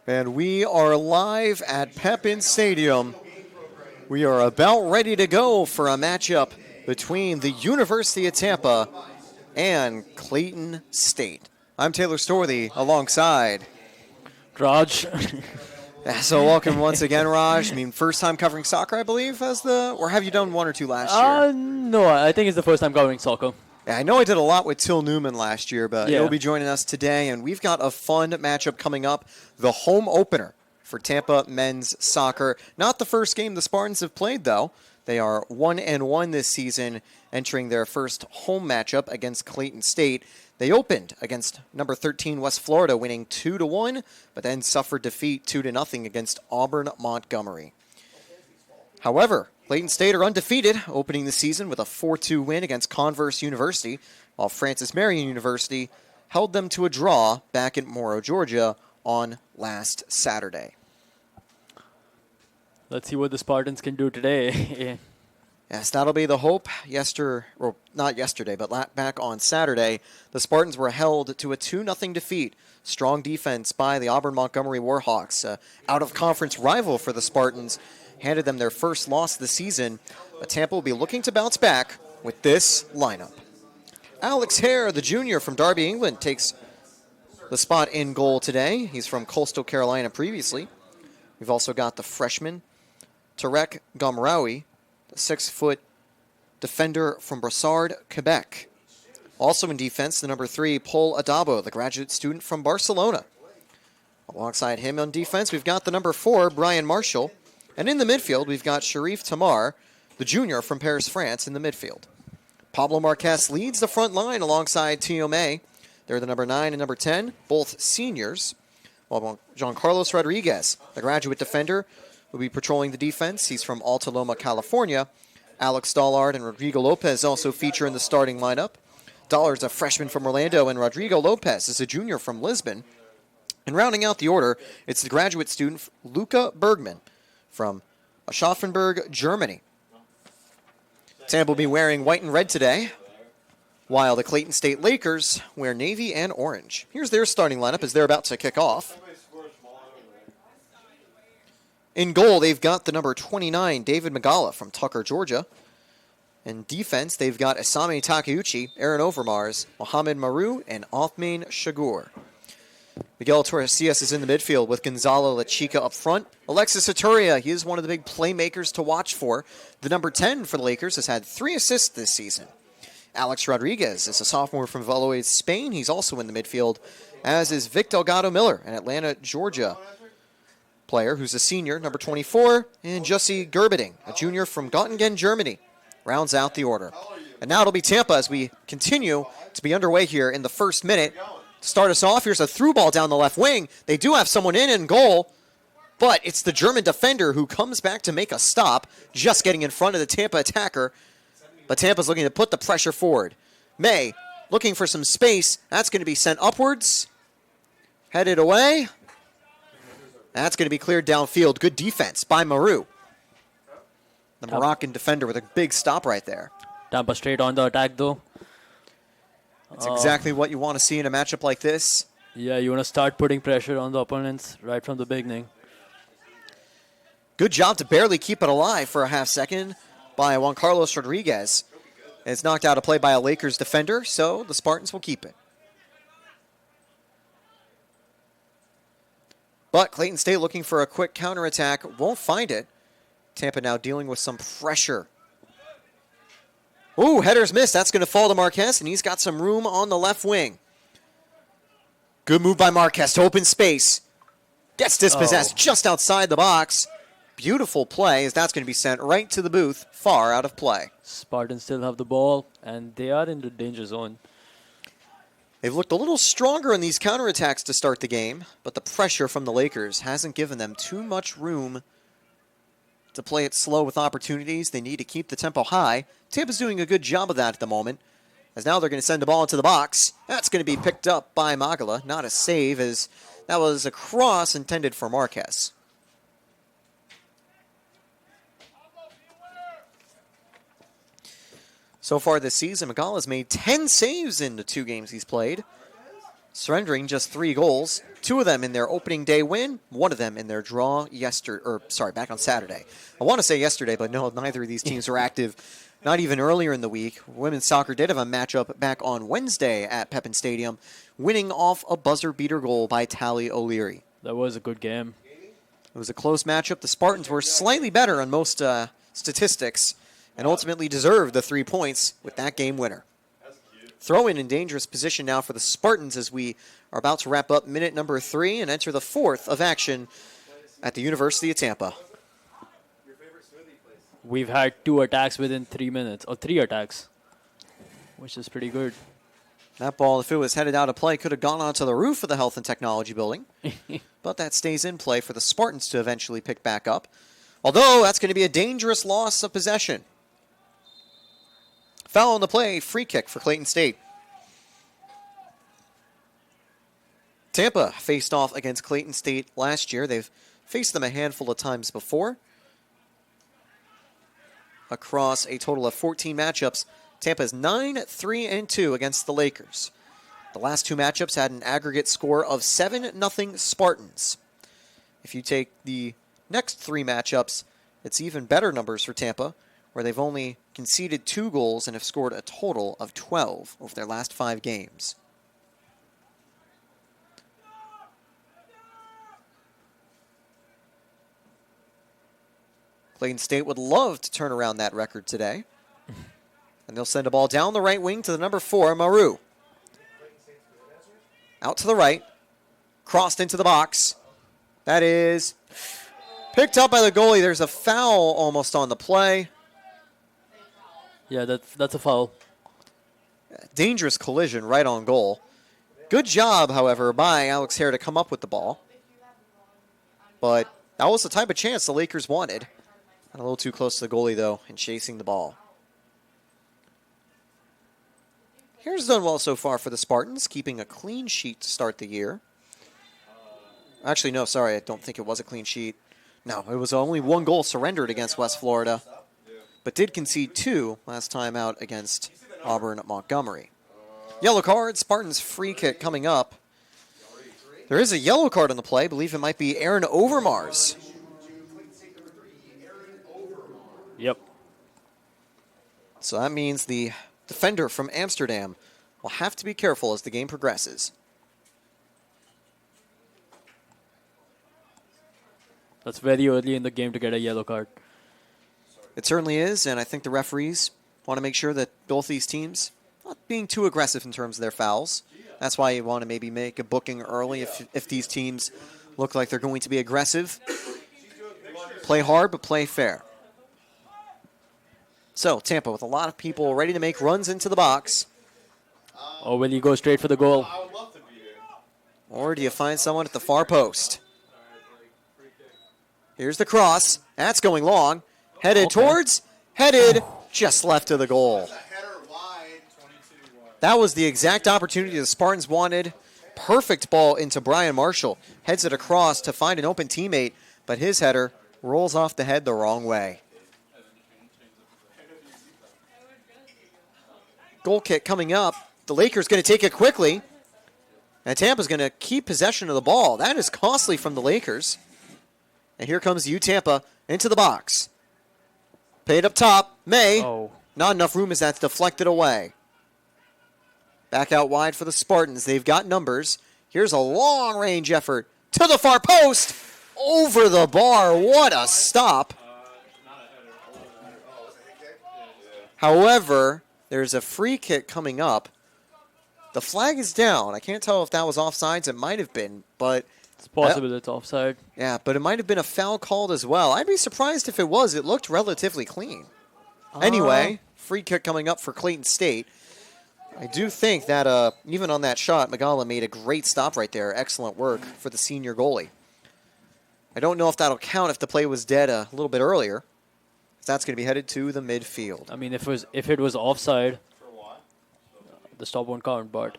And we are live at Pepin Stadium. We are about ready to go for a matchup between the University of Tampa and Clayton State. I'm Taylor Storthy alongside Raj. So welcome once again, Raj. I mean, first time covering soccer, I believe, or have you done one or two last year? No, I think it's the first time covering soccer. Yeah, I know I did a lot with Till Newman last year, but Yeah. he'll be joining us today, and we've got a fun matchup coming up, the home opener for Tampa men's soccer. Not the first game the Spartans have played, though. They are 1-1 this season, entering their first home matchup against Clayton State. They opened against number 13 West Florida, winning 2-1, but then suffered defeat 2-0 against Auburn Montgomery. However, Clayton State are undefeated, opening the season with a 4-2 win against Converse University, while Francis Marion University held them to a draw back in Morrow, Georgia on last Saturday. Let's see what the Spartans can do today. Yes, that'll be the hope. Not yesterday, but back on Saturday, the Spartans were held to a 2-0 defeat. Strong defense by the Auburn Montgomery Warhawks, out-of-conference rival for the Spartans, handed them their first loss of the season, but Tampa will be looking to bounce back with this lineup. Alex Hare, the junior from Derby, England, takes the spot in goal today. He's from Coastal Carolina previously. We've also got the freshman, Tarek Gomraoui, the 6-foot defender from Brossard, Quebec. Also in defense, the number 3, Paul Adabo, the graduate student from Barcelona. Alongside him on defense, we've got the number 4, Brian Marshall. And in the midfield, we've got Sharif Tamar, the junior from Paris, France, in the midfield. Pablo Marquez leads the front line alongside Tio May. They're the number 9 and number 10, both seniors. While Giancarlos Rodriguez, the graduate defender, will be patrolling the defense. He's from Alta Loma, California. Alex Dollard and Rodrigo Lopez also feature in the starting lineup. Dollard's a freshman from Orlando, and Rodrigo Lopez is a junior from Lisbon. And rounding out the order, it's the graduate student, Luca Bergman, from Aschaffenburg, Germany. Tampa will be wearing white and red today, while the Clayton State Lakers wear navy and orange. Here's their starting lineup as they're about to kick off. In goal, they've got the number 29, David Magala from Tucker, Georgia. In defense, they've got Asami Takeuchi, Aaron Overmars, Mohamed Maru, and Othmane Shagur. Miguel Torresillas is in the midfield with Gonzalo La Chica up front. Alexis Saturia, he is one of the big playmakers to watch for. The number 10 for the Lakers has had 3 assists this season. Alex Rodriguez is a sophomore from Valladolid, Spain. He's also in the midfield, as is Vic Delgado Miller, an Atlanta, Georgia player who's a senior, number 24, and Jussi Gerberding, a junior from Göttingen, Germany, rounds out the order. And now it'll be Tampa as we continue to be underway here in the first minute. To start us off, here's a through ball down the left wing. They do have someone in goal, but it's the German defender who comes back to make a stop, just getting in front of the Tampa attacker. But Tampa's looking to put the pressure forward. May looking for some space. That's going to be sent upwards. Headed away. That's going to be cleared downfield. Good defense by Maru. The Moroccan defender with a big stop right there. Tampa straight on the attack, though. That's exactly what you want to see in a matchup like this. Yeah, you want to start putting pressure on the opponents right from the beginning. Good job to barely keep it alive for a half second by Juan Carlos Rodriguez. It's knocked out of play by a Lakers defender, so the Spartans will keep it. But Clayton State looking for a quick counterattack, won't find it. Tampa now dealing with some pressure. Ooh, header's missed. That's going to fall to Marquez, and he's got some room on the left wing. Good move by Marquez to open space. Gets dispossessed just outside the box. Beautiful play, as that's going to be sent right to the booth, far out of play. Spartans still have the ball, and they are in the danger zone. They've looked a little stronger in these counterattacks to start the game, but the pressure from the Lakers hasn't given them too much room to play it slow with opportunities. They need to keep the tempo high. Tampa's doing a good job of that at the moment, as now they're going to send the ball into the box. That's going to be picked up by Magala. Not a save, as that was a cross intended for Marquez. So far this season, Magala's made 10 saves in the 2 games he's played. surrendering just 3 goals, 2 of them in their opening day win, 1 of them in their draw back on Saturday. I want to say yesterday, but no, neither of these teams are active. Not even earlier in the week. Women's soccer did have a matchup back on Wednesday at Pepin Stadium, winning off a buzzer beater goal by Tally O'Leary. That was a good game. It was a close matchup. The Spartans were slightly better on most statistics and ultimately deserved the 3 points with that game winner. Throw in dangerous position now for the Spartans as we are about to wrap up minute number 3 and enter the 4th of action at the University of Tampa. We've had 2 attacks within 3 minutes, or 3 attacks, which is pretty good. That ball, if it was headed out of play, could have gone onto the roof of the Health and Technology building. But that stays in play for the Spartans to eventually pick back up. Although, that's going to be a dangerous loss of possession. Foul on the play, free kick for Clayton State. Tampa faced off against Clayton State last year. They've faced them a handful of times before. Across a total of 14 matchups, Tampa's 9-3-2 against the Lakers. The last 2 matchups had an aggregate score of 7-0 Spartans. If you take the next 3 matchups, it's even better numbers for Tampa, where they've only conceded 2 goals and have scored a total of 12 over their last 5 games. Clayton State would love to turn around that record today. And they'll send a ball down the right wing to the number 4, Maru. Out to the right. Crossed into the box. That is picked up by the goalie. There's a foul almost on the play. Yeah, that's a foul. Dangerous collision right on goal. Good job, however, by Alex Hare to come up with the ball. But that was the type of chance the Lakers wanted. Got a little too close to the goalie, though, in chasing the ball. Here's done well so far for the Spartans, keeping a clean sheet to start the year. Actually, no, sorry, I don't think it was a clean sheet. No, it was only 1 goal surrendered against West Florida, but did concede 2 last time out against Auburn at Montgomery. Yellow card, Spartans free kick coming up. There is a yellow card on the play. I believe it might be Aaron Overmars. Yep. So that means the defender from Amsterdam will have to be careful as the game progresses. That's very early in the game to get a yellow card. It certainly is, and I think the referees want to make sure that both these teams not being too aggressive in terms of their fouls. That's why you want to maybe make a booking early if these teams look like they're going to be aggressive. Play hard, but play fair. So, Tampa with a lot of people ready to make runs into the box. Or will you go straight for the goal? Or do you find someone at the far post? Here's the cross. That's going long. Headed towards, just left of the goal. That was the exact opportunity the Spartans wanted. Perfect ball into Brian Marshall. Heads it across to find an open teammate, but his header rolls off the head the wrong way. Goal kick coming up. The Lakers going to take it quickly. And Tampa's going to keep possession of the ball. That is costly from the Lakers. And here comes U Tampa into the box. Paid up top. May. Oh. Not enough room as that's deflected away. Back out wide for the Spartans. They've got numbers. Here's a long-range effort to the far post. Over the bar. What a stop. However, there's a free kick coming up. The flag is down. I can't tell if that was offsides. It might have been, but it's possible it's offside. Yeah, but it might have been a foul called as well. I'd be surprised if it was. It looked relatively clean. Anyway, free kick coming up for Clayton State. I do think that even on that shot, Magala made a great stop right there. Excellent work for the senior goalie. I don't know if that'll count if the play was dead a little bit earlier. That's going to be headed to the midfield. I mean, if it was offside, the stop won't count, but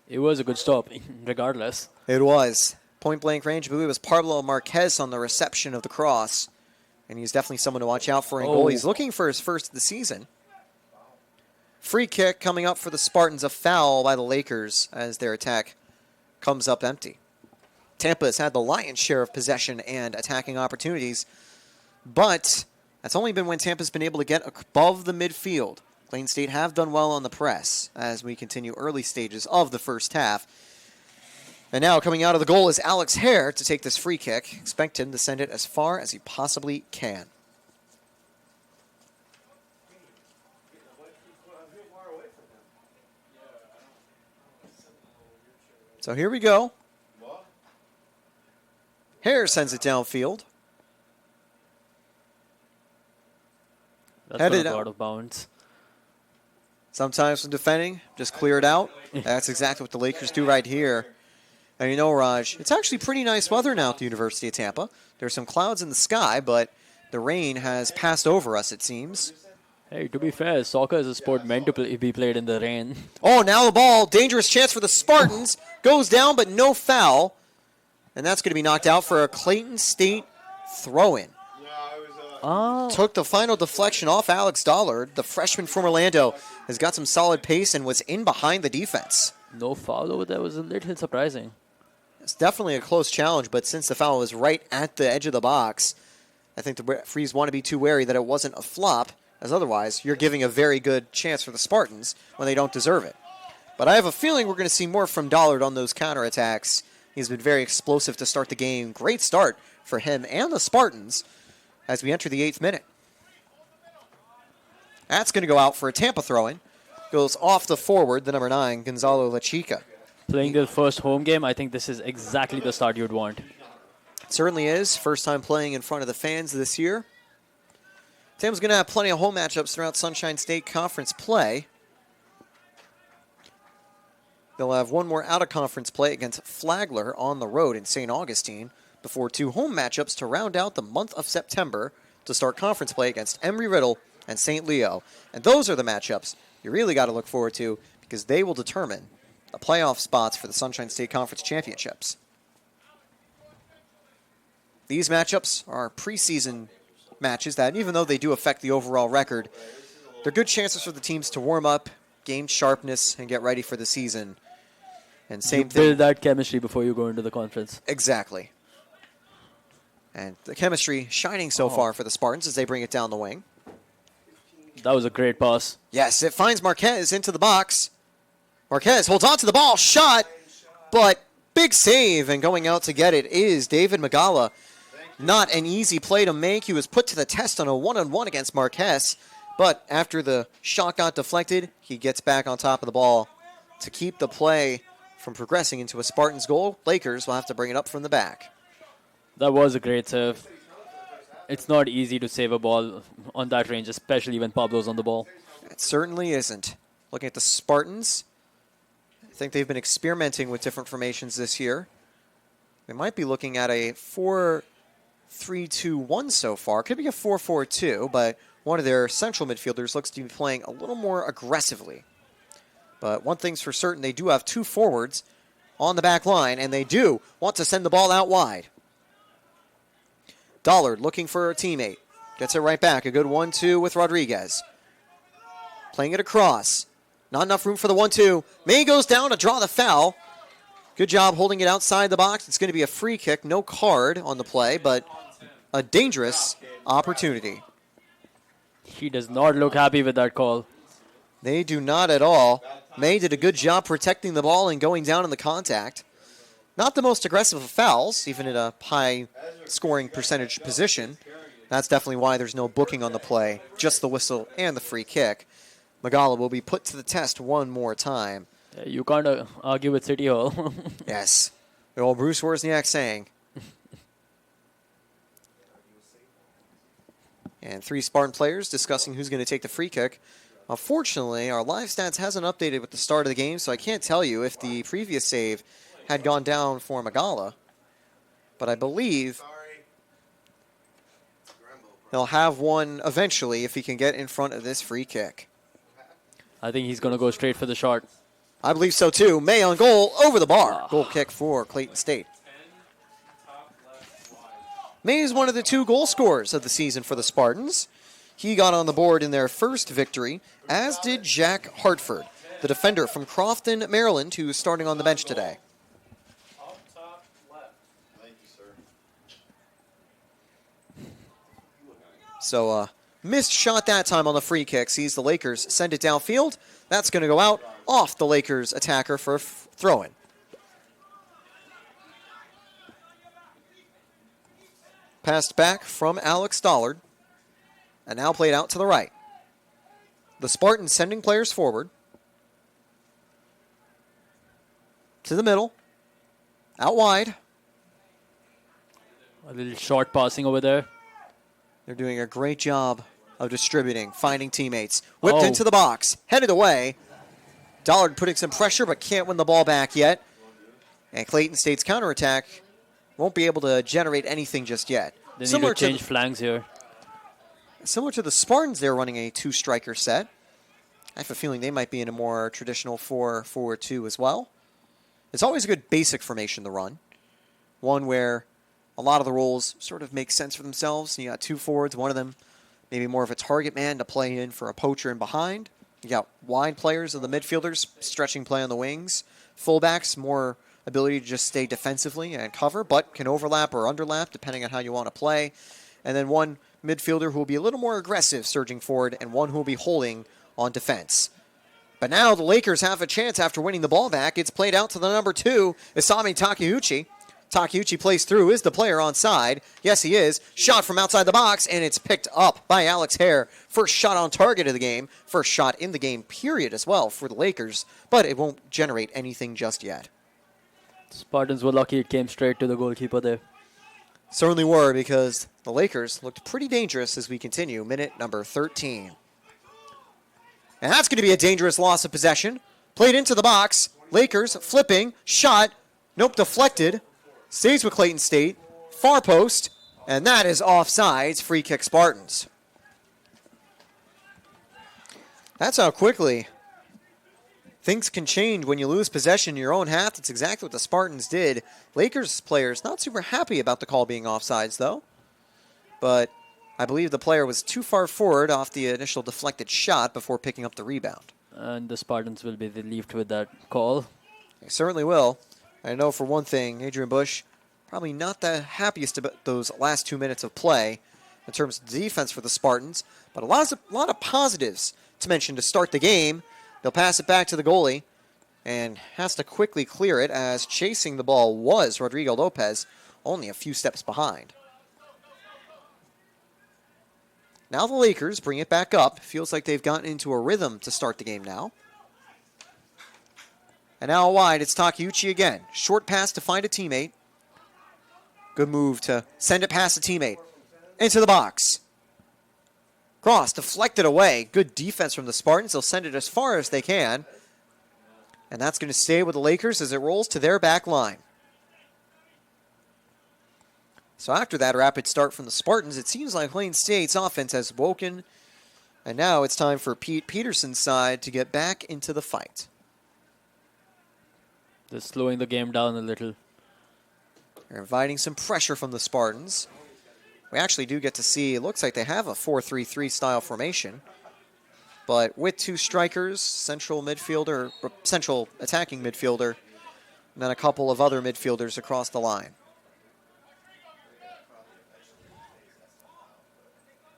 it was a good stop, regardless. It was. Point-blank range, I believe it was Pablo Marquez on the reception of the cross. And he's definitely someone to watch out for in goal. He's looking for his first of the season. Free kick coming up for the Spartans. A foul by the Lakers as their attack comes up empty. Tampa has had the lion's share of possession and attacking opportunities, but that's only been when Tampa's been able to get above the midfield. ClaytonState have done well on the press as we continue early stages of the first half. And now coming out of the goal is Alex Hare to take this free kick. Expect him to send it as far as he possibly can. So here we go. Hare sends it downfield. That's Headed not out. out of bounds. Sometimes when defending, just clear it out. That's exactly what the Lakers do right here. And you know, Raj, it's actually pretty nice weather now at the University of Tampa. There's some clouds in the sky, but the rain has passed over us, it seems. Hey, to be fair, soccer is a sport meant to be played in the rain. Oh, now the ball. Dangerous chance for the Spartans. Goes down, but no foul. And that's going to be knocked out for a Clayton State throw-in. Took the final deflection off Alex Dollard. The freshman from Orlando has got some solid pace and was in behind the defense. No foul over there was a little surprising. It's definitely a close challenge, but since the foul was right at the edge of the box, I think the referees want to be too wary that it wasn't a flop, as otherwise you're giving a very good chance for the Spartans when they don't deserve it. But I have a feeling we're going to see more from Dollard on those counterattacks. He's been very explosive to start the game. Great start for him and the Spartans as we enter the 8th minute. That's going to go out for a Tampa throw-in. Goes off the forward, the number 9, Gonzalo La Chica. Playing their first home game, I think this is exactly the start you'd want. It certainly is. First time playing in front of the fans this year. Tampa's going to have plenty of home matchups throughout Sunshine State Conference play. They'll have one more out-of-conference play against Flagler on the road in St. Augustine before 2 home matchups to round out the month of September to start conference play against Embry-Riddle and St. Leo. And those are the matchups you really got to look forward to because they will determine the playoff spots for the Sunshine State Conference Championships. These matchups are preseason matches that, even though they do affect the overall record, they're good chances for the teams to warm up, gain sharpness, and get ready for the season. And same thing. Build that chemistry before you go into the conference. Exactly. And the chemistry shining so far for the Spartans as they bring it down the wing. That was a great pass. Yes, it finds Marquez into the box. Marquez holds on to the ball, shot, but big save, and going out to get it is David Magala. Not an easy play to make. He was put to the test on a one-on-one against Marquez, but after the shot got deflected, he gets back on top of the ball to keep the play from progressing into a Spartans goal. Lakers will have to bring it up from the back. That was a great save. It's not easy to save a ball on that range, especially when Pablo's on the ball. It certainly isn't. Looking at the Spartans, I think they've been experimenting with different formations this year. They might be looking at a 4-3-2-1 so far. Could be a 4-4-2, but one of their central midfielders looks to be playing a little more aggressively. But one thing's for certain, they do have 2 forwards on the back line, and they do want to send the ball out wide. Dollard looking for a teammate. Gets it right back. A good 1-2 with Rodriguez. Playing it across. Not enough room for the 1-2. May goes down to draw the foul. Good job holding it outside the box. It's going to be a free kick. No card on the play, but a dangerous opportunity. He does not look happy with that call. They do not at all. May did a good job protecting the ball and going down in the contact. Not the most aggressive of fouls, even at a high scoring percentage position. That's definitely why there's no booking on the play, just the whistle and the free kick. Magala will be put to the test one more time. You can't argue with City Hall. Yes. The old Bruce Wozniak saying. And 3 Spartan players discussing who's going to take the free kick. Unfortunately, our live stats hasn't updated with the start of the game, so I can't tell you if the previous save had gone down for Magala. But I believe he'll have one eventually if he can get in front of this free kick. I think he's going to go straight for the shot. I believe so too. May on goal, over the bar. Goal kick for Clayton State. May is one of the 2 goal scorers of the season for the Spartans. He got on the board in their first victory, as did Jack Hartford, the defender from Crofton, Maryland, who is starting on the bench today. So missed shot that time on the free kick. Sees the Lakers send it downfield. That's going to go out off the Lakers attacker for a throw-in. Passed back from Alex Dollard. And now played out to the right. The Spartans sending players forward. To the middle. Out wide. A little short passing over there. They're doing a great job of distributing, finding teammates. Whipped into the box. Headed away. Dollard putting some pressure but can't win the ball back yet. And Clayton State's counterattack won't be able to generate anything just yet. They need to change flanks here. Similar to the Spartans, they're running a two-striker set. I have a feeling they might be in a more traditional 4-4-2 as well. It's always a good basic formation to run. One where a lot of the roles sort of make sense for themselves. You got two forwards, one of them maybe more of a target man to play in for a poacher in behind. You got wide players of the midfielders, stretching play on the wings. Fullbacks, more ability to just stay defensively and cover, but can overlap or underlap depending on how you want to play. And then one midfielder who will be a little more aggressive surging forward and one who will be holding on defense. But now the Lakers have a chance after winning the ball back. It's played out to the number 2, Isami Takeuchi. Takeuchi plays through. Is the player onside? Yes, he is. Shot from outside the box, and it's picked up by Alex Hare. First shot on target of the game. First shot in the game, period, as well for the Lakers. But it won't generate anything just yet. Spartans were lucky it came straight to the goalkeeper there. Certainly were, because the Lakers looked pretty dangerous as we continue. Minute number 13. And that's going to be a dangerous loss of possession. Played into the box. Lakers flipping. Shot. Nope, deflected. Stays with Clayton State. Far post. And that is offsides. Free kick Spartans. That's how quickly things can change when you lose possession in your own half. That's exactly what the Spartans did. Lakers players not super happy about the call being offsides, though. But I believe the player was too far forward off the initial deflected shot before picking up the rebound. And the Spartans will be relieved with that call. They certainly will. I know for one thing, Adrian Bush probably not the happiest about those last 2 minutes of play in terms of defense for the Spartans, but a lot of positives to mention to start the game. They'll pass it back to the goalie and has to quickly clear it as chasing the ball was Rodrigo Lopez, only a few steps behind. Now the Lakers bring it back up. Feels like they've gotten into a rhythm to start the game now. And now wide, it's Takeuchi again. Short pass to find a teammate. Good move to send it past a teammate. Into the box. Cross, deflected away. Good defense from the Spartans. They'll send it as far as they can. And that's going to stay with the Lakers as it rolls to their back line. So after that rapid start from the Spartans, it seems like Clayton State's offense has woken. And now it's time for Pete Peterson's side to get back into the fight. They're slowing the game down a little. They're inviting some pressure from the Spartans. We actually do get to see, it looks like they have a 4-3-3 style formation. But with two strikers, central midfielder, central attacking midfielder, and then a couple of other midfielders across the line.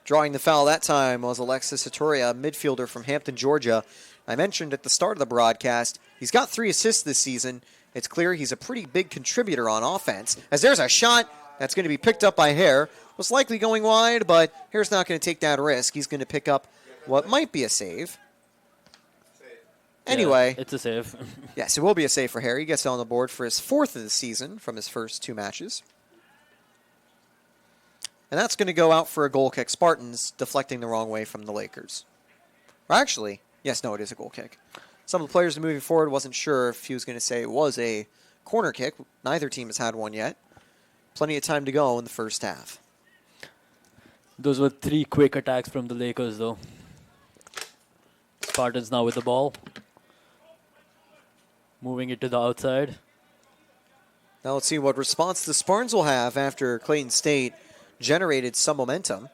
Drawing the foul that time was Alexis Satoria, midfielder from Hampton, Georgia. I mentioned at the start of the broadcast, he's got 3 assists this season. It's clear he's a pretty big contributor on offense. As there's a shot that's going to be picked up by Hare. Was likely going wide, but Hare's not going to take that risk. He's going to pick up what might be a save. Anyway. Yeah, it's a save. Yes, it will be a save for Hare. He gets on the board for his 4th of the season from his first 2 matches. And that's going to go out for a goal kick. Spartans deflecting the wrong way from the Lakers. Or actually, yes, no, it is a goal kick. Some of the players moving forward wasn't sure if he was going to say it was a corner kick. Neither team has had one yet. Plenty of time to go in the first half. Those were 3 quick attacks from the Lakers, though. Spartans now with the ball. Moving it to the outside. Now let's see what response the Spartans will have after Clayton State generated some momentum.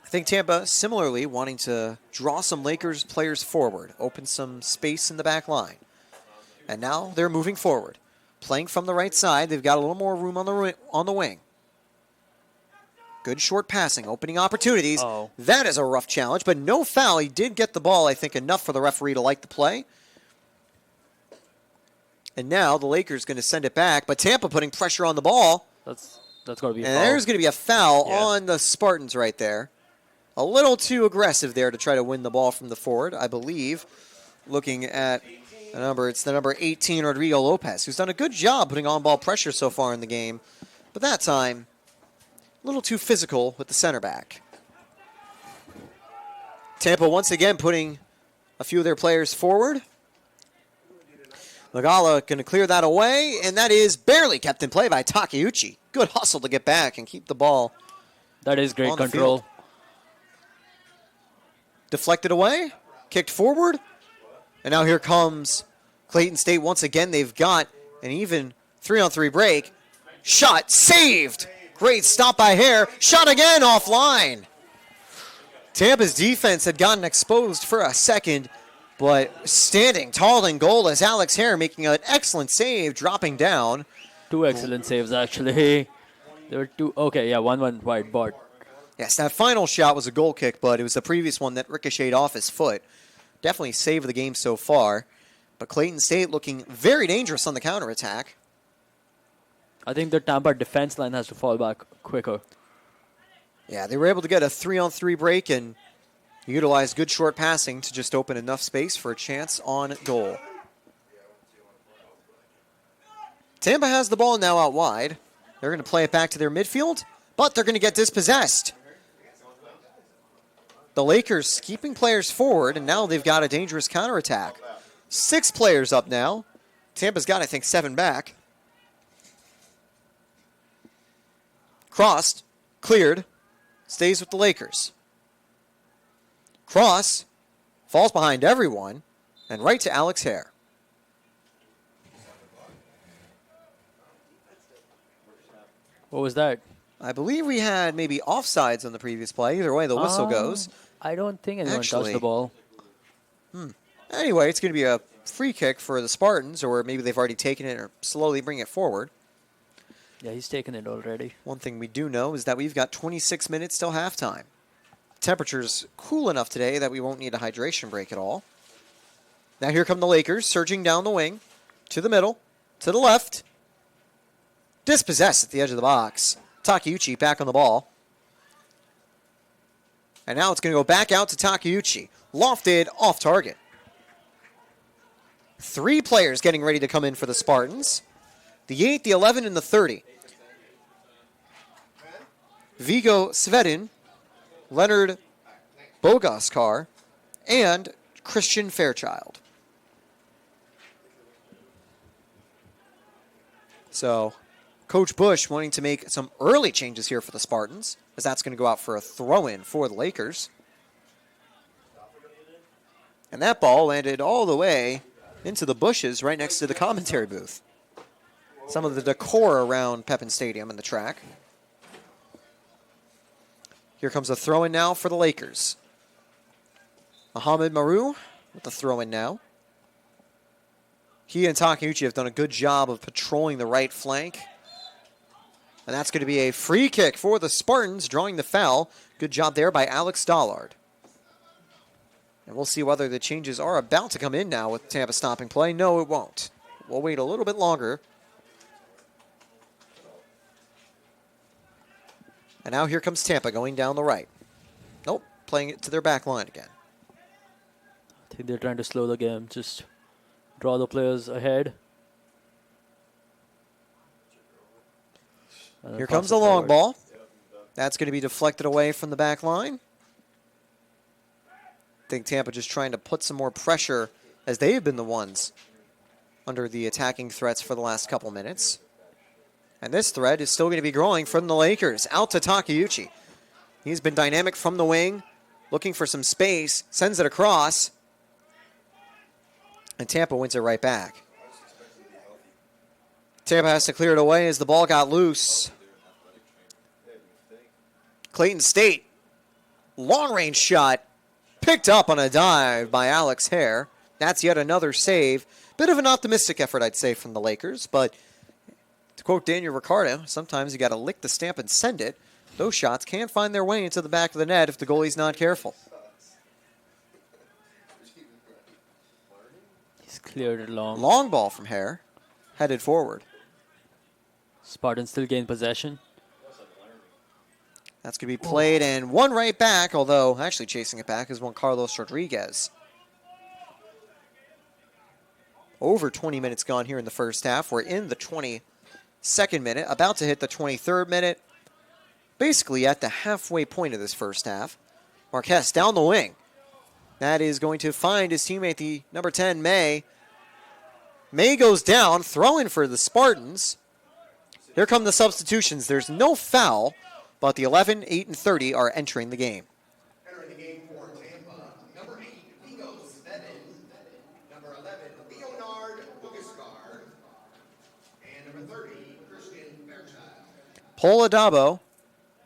I think Tampa, similarly, wanting to draw some Lakers players forward, open some space in the back line. And now they're moving forward. Playing from the right side, they've got a little more room on the wing. Good short passing, opening opportunities. Oh. That is a rough challenge, but no foul. He did get the ball, I think, enough for the referee to like the play. And now the Lakers going to send it back, but Tampa putting pressure on the ball. That's going to be a And foul. there's going to be a foul Yeah. on the Spartans right there. A little too aggressive there to try to win the ball from the forward, I believe. Looking at the number, it's the number 18, Rodrigo Lopez, who's done a good job putting on-ball pressure so far in the game. But that time, a little too physical with the center back. Tampa once again putting a few of their players forward. Magala going to clear that away, and that is barely kept in play by Takeuchi. Good hustle to get back and keep the ball. That is great on the control. field. Deflected away, kicked forward, and now here comes Clayton State once again. They've got an even 3-on-3 break. Shot saved. Great stop by Hare. Shot again offline. Tampa's defense had gotten exposed for a second, but standing tall in goal is Alex Hare making an excellent save, dropping down. 2 excellent saves, actually. There were 2. Okay, yeah, 1 went wide, but Yes, that final shot was a goal kick, but it was the previous one that ricocheted off his foot. Definitely save of the game so far. But Clayton State looking very dangerous on the counterattack. I think the Tampa defense line has to fall back quicker. Yeah, they were able to get a 3-on-3 break and utilize good short passing to just open enough space for a chance on goal. Tampa has the ball now out wide. They're going to play it back to their midfield, but they're going to get dispossessed. The Lakers keeping players forward, and now they've got a dangerous counterattack. 6 players up now. Tampa's got, I think, 7 back. Crossed, cleared, stays with the Lakers. Cross, falls behind everyone, and right to Alex Hare. What was that? I believe we had maybe offsides on the previous play. Either way, the whistle goes. I don't think anyone touched Actually- the ball. Anyway, it's going to be a free kick for the Spartans, or maybe they've already taken it or slowly bring it forward. Yeah, he's taken it already. One thing we do know is that we've got 26 minutes till halftime. Temperature's cool enough today that we won't need a hydration break at all. Now here come the Lakers, surging down the wing, to the middle, to the left. Dispossessed at the edge of the box. Takeuchi back on the ball. And now it's going to go back out to Takeuchi. Lofted off target. 3 players getting ready to come in for the Spartans. The 8, the 11, and the 30. Vigo Svedin, Leonard Bogaskar, and Christian Fairchild. So, Coach Bush wanting to make some early changes here for the Spartans, as that's going to go out for a throw-in for the Lakers. And that ball landed all the way into the bushes right next to the commentary booth. Some of the decor around Pepin Stadium and the track. Here comes a throw-in now for the Lakers. Mohamed Maru with the throw-in now. He and Takeuchi have done a good job of patrolling the right flank. And that's going to be a free kick for the Spartans, drawing the foul. Good job there by Alex Dollard. And we'll see whether the changes are about to come in now with Tampa stopping play. No, it won't. We'll wait a little bit longer. And now here comes Tampa going down the right. Nope, playing it to their back line again. I think they're trying to slow the game. Just draw the players ahead. And then Here pass comes it the long forward. ball. That's going to be deflected away from the back line. I think Tampa just trying to put some more pressure, as they have been the ones under the attacking threats for the last couple minutes. And this threat is still going to be growing from the Lakers. Out to Takeuchi. He's been dynamic from the wing, looking for some space, sends it across. And Tampa wins it right back. Tampa has to clear it away as the ball got loose. Clayton State, long-range shot, picked up on a dive by Alex Hare. That's yet another save. Bit of an optimistic effort, I'd say, from the Lakers, but to quote Daniel Ricciardo, sometimes you got to lick the stamp and send it. those shots can find their way into the back of the net if the goalie's not careful. He's cleared it long. Long ball from Hare, headed forward. Spartans still gain possession. That's going to be played and one right back, although actually chasing it back is one Carlos Rodriguez. Over 20 minutes gone here in the first half. We're in the 22nd minute, about to hit the 23rd minute. Basically at the halfway point of this first half. Marquez down the wing. That is going to find his teammate, the number 10, May. May goes down, throwing for the Spartans. Here come the substitutions. There's no foul, but the 11, 8, and 30 are entering the game. Entering the game for Tampa, number 8, Vigo Sveden. Number 11, Leonard Bugascar. And number 30, Christian Fairchild. Paul Adabo,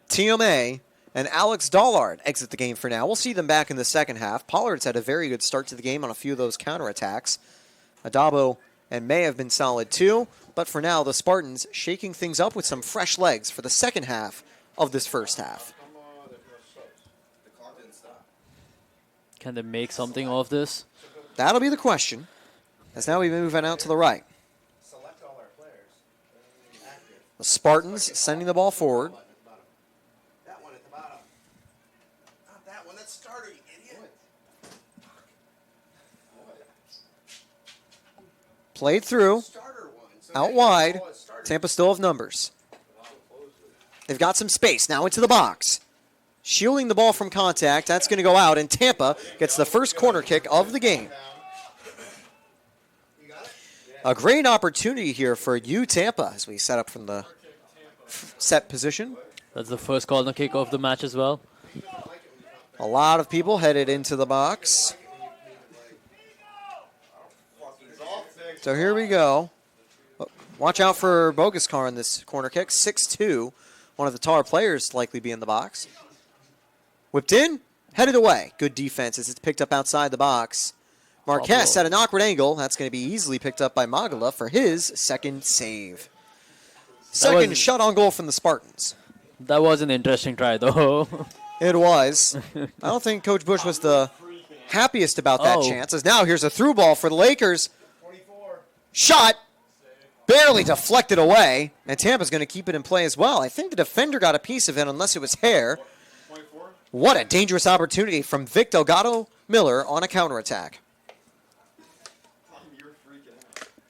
Tiome, and Alex Dollard exit the game for now. We'll see them back in the second half. Pollard's had a very good start to the game on a few of those counterattacks. Adabo and May have been solid too, but for now, the Spartans shaking things up with some fresh legs for the second half of this first half. Can they make something of this? That'll be the question, as now we move on out to the right. The Spartans sending the ball forward. That one at the bottom. Not that one, that's starter, you idiot. Played through, Starter one. So out wide. Tampa still have numbers. They've got some space now into the box. Shielding the ball from contact. That's going to go out, and Tampa gets the first corner kick of the game. A great opportunity here for you, Tampa, as we set up from the set position. That's the first corner kick of the match as well. A lot of people headed into the box. So here we go. Watch out for Bogascar on this corner kick. 6'2". One of the Tar players likely be in the box. Whipped in, headed away. Good defense as it's picked up outside the box. Marquez at an awkward angle. That's going to be easily picked up by Magala for his second save. Second shot on goal from the Spartans. That was an interesting try, though. It was. I don't think Coach Bush was the happiest about that chance. As now here's a through ball for the Lakers. Shot. Barely deflected away. And Tampa's going to keep it in play as well. I think the defender got a piece of it unless it was Hare. What a dangerous opportunity from Vic Delgado Miller on a counterattack.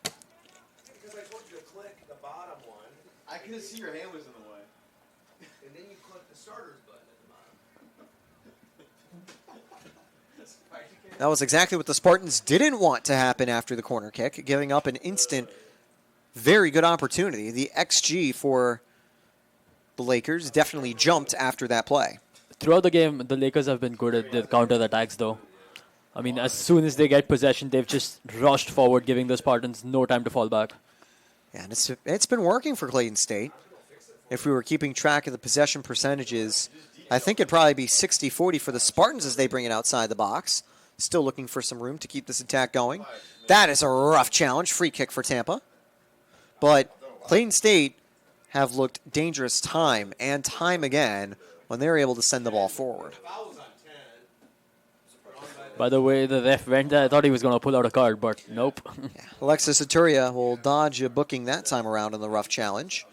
Because I told you to click the bottom one. I couldn't see your hand was in the way. And then you click the starters button at the bottom. That was exactly what the Spartans didn't want to happen after the corner kick, giving up an instant, very good opportunity. The XG for the Lakers definitely jumped after that play. Throughout the game, the Lakers have been good at the counter-attacks, though. I mean, as soon as they get possession, they've just rushed forward, giving the Spartans no time to fall back. Yeah, and it's been working for Clayton State. If we were keeping track of the possession percentages, I think it'd probably be 60-40 for the Spartans as they bring it outside the box. Still looking for some room to keep this attack going. That is a rough challenge. Free kick for Tampa. But Clayton State have looked dangerous time and time again when they're able to send the ball forward. By the way, the ref went there. I thought he was going to pull out a card, but nope. Yeah. Alexis Ituria will dodge a booking that time around in the rough challenge.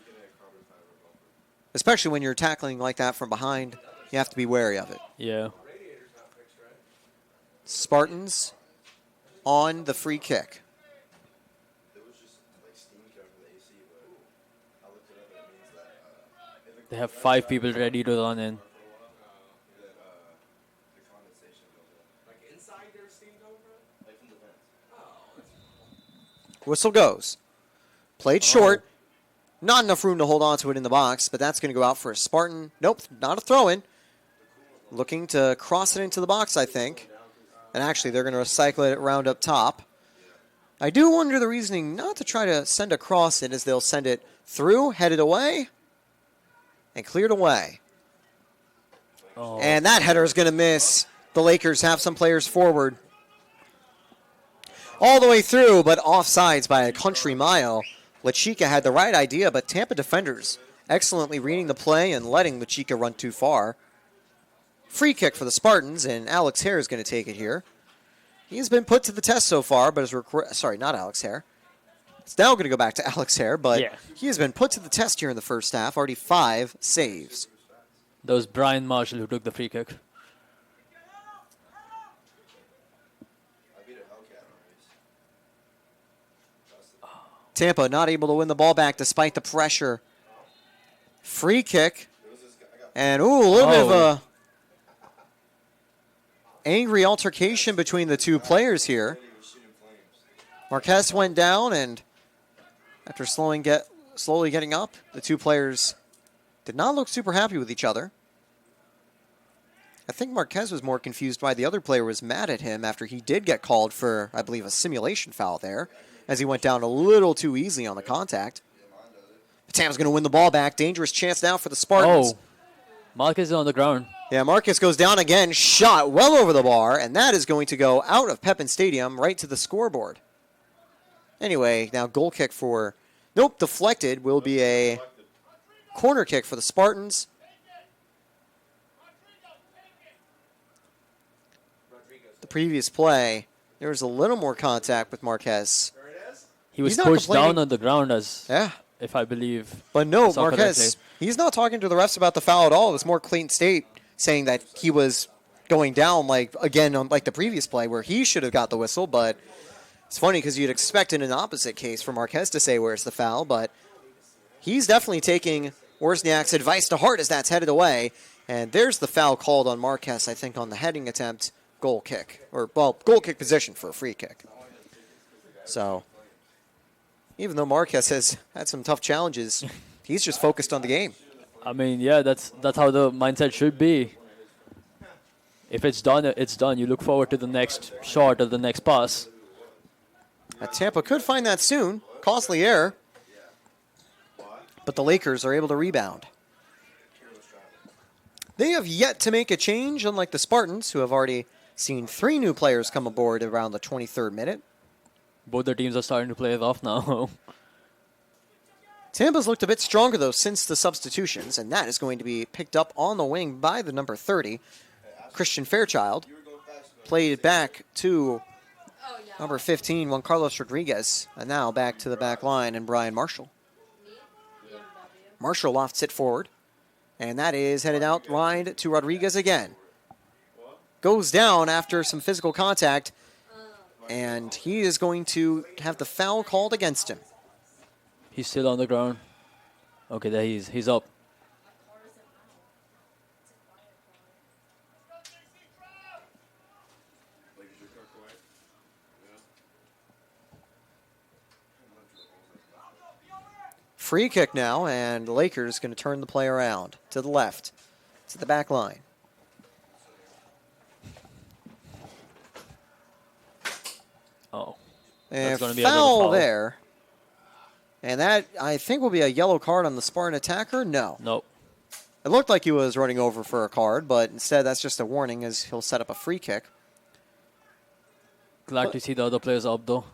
Especially when you're tackling like that from behind, you have to be wary of it. Yeah. Spartans on the free kick. They have 5 people ready to run in. Whistle goes. Played short. Not enough room to hold on to it in the box, but that's going to go out for a Spartan. Nope, not a throw-in. Looking to cross it into the box, I think. And actually, they're going to recycle it around up top. I do wonder the reasoning not to try to send a cross in as they'll send it through, headed away, and cleared away. Oh. And that header is going to miss. The Lakers have some players forward. All the way through, but offsides by a country mile. La Chica had the right idea, but Tampa defenders excellently reading the play and letting Machika run too far. Free kick for the Spartans, and Alex Hare is going to take it here. He's been put to the test so far, but sorry, not Alex Hare. It's now going to go back to Alex Hare, but he has been put to the test here in the first half. Already 5 saves. That was Brian Marshall who took the free kick. Tampa not able to win the ball back despite the pressure. Free kick. And, a little bit of a angry altercation between the two players here. Marquez went down, and after slowly getting up, the two players did not look super happy with each other. I think Marquez was more confused why the other player was mad at him after he did get called for, I believe, a simulation foul there, as he went down a little too easy on the contact. Tampa's going to win the ball back. Dangerous chance now for the Spartans. Oh, Marquez is on the ground. Yeah, Marcus goes down again, shot well over the bar, and that is going to go out of Pepin Stadium right to the scoreboard. Anyway, now goal kick for, deflected, will be a corner kick for the Spartans. The previous play, there was a little more contact with Marquez. He was He's not pushed complaining. down on the ground, Yeah. if I believe. But no, I saw Marquez, correctly. he's not talking to the refs about the foul at all. It was more ClaytonState saying that he was going down, like the previous play where he should have got the whistle. But it's funny because you'd expect in an opposite case for Marquez to say where's the foul. But he's definitely taking Wozniak's advice to heart as that's headed away. And there's the foul called on Marquez, I think, on the heading attempt goal kick. Goal kick position for a free kick. So even though Marquez has had some tough challenges, he's just focused on the game. I mean, yeah, that's how the mindset should be. If it's done, it's done. You look forward to the next shot or the next pass. Tampa could find that soon. Costly error. But the Lakers are able to rebound. They have yet to make a change, unlike the Spartans, who have already seen 3 new players come aboard around the 23rd minute. Both the teams are starting to play it off now. Tampa's looked a bit stronger, though, since the substitutions, and that is going to be picked up on the wing by the number 30, Christian Fairchild. Played it back to number 15, Juan Carlos Rodriguez, and now back to the back line and Brian Marshall. Marshall lofts it forward, and that is headed out wide to Rodriguez again. Goes down after some physical contact, and he is going to have the foul called against him. He's still on the ground. Okay, there he's up. Free kick now, and the Lakers going to turn the play around to the left, to the back line. Oh, And that's going to be a little foul foul there. And that, I think, will be a yellow card on the Spartan attacker. No. Nope. It looked like he was running over for a card, but instead that's just a warning as he'll set up a free kick. Glad to see the other players up, though.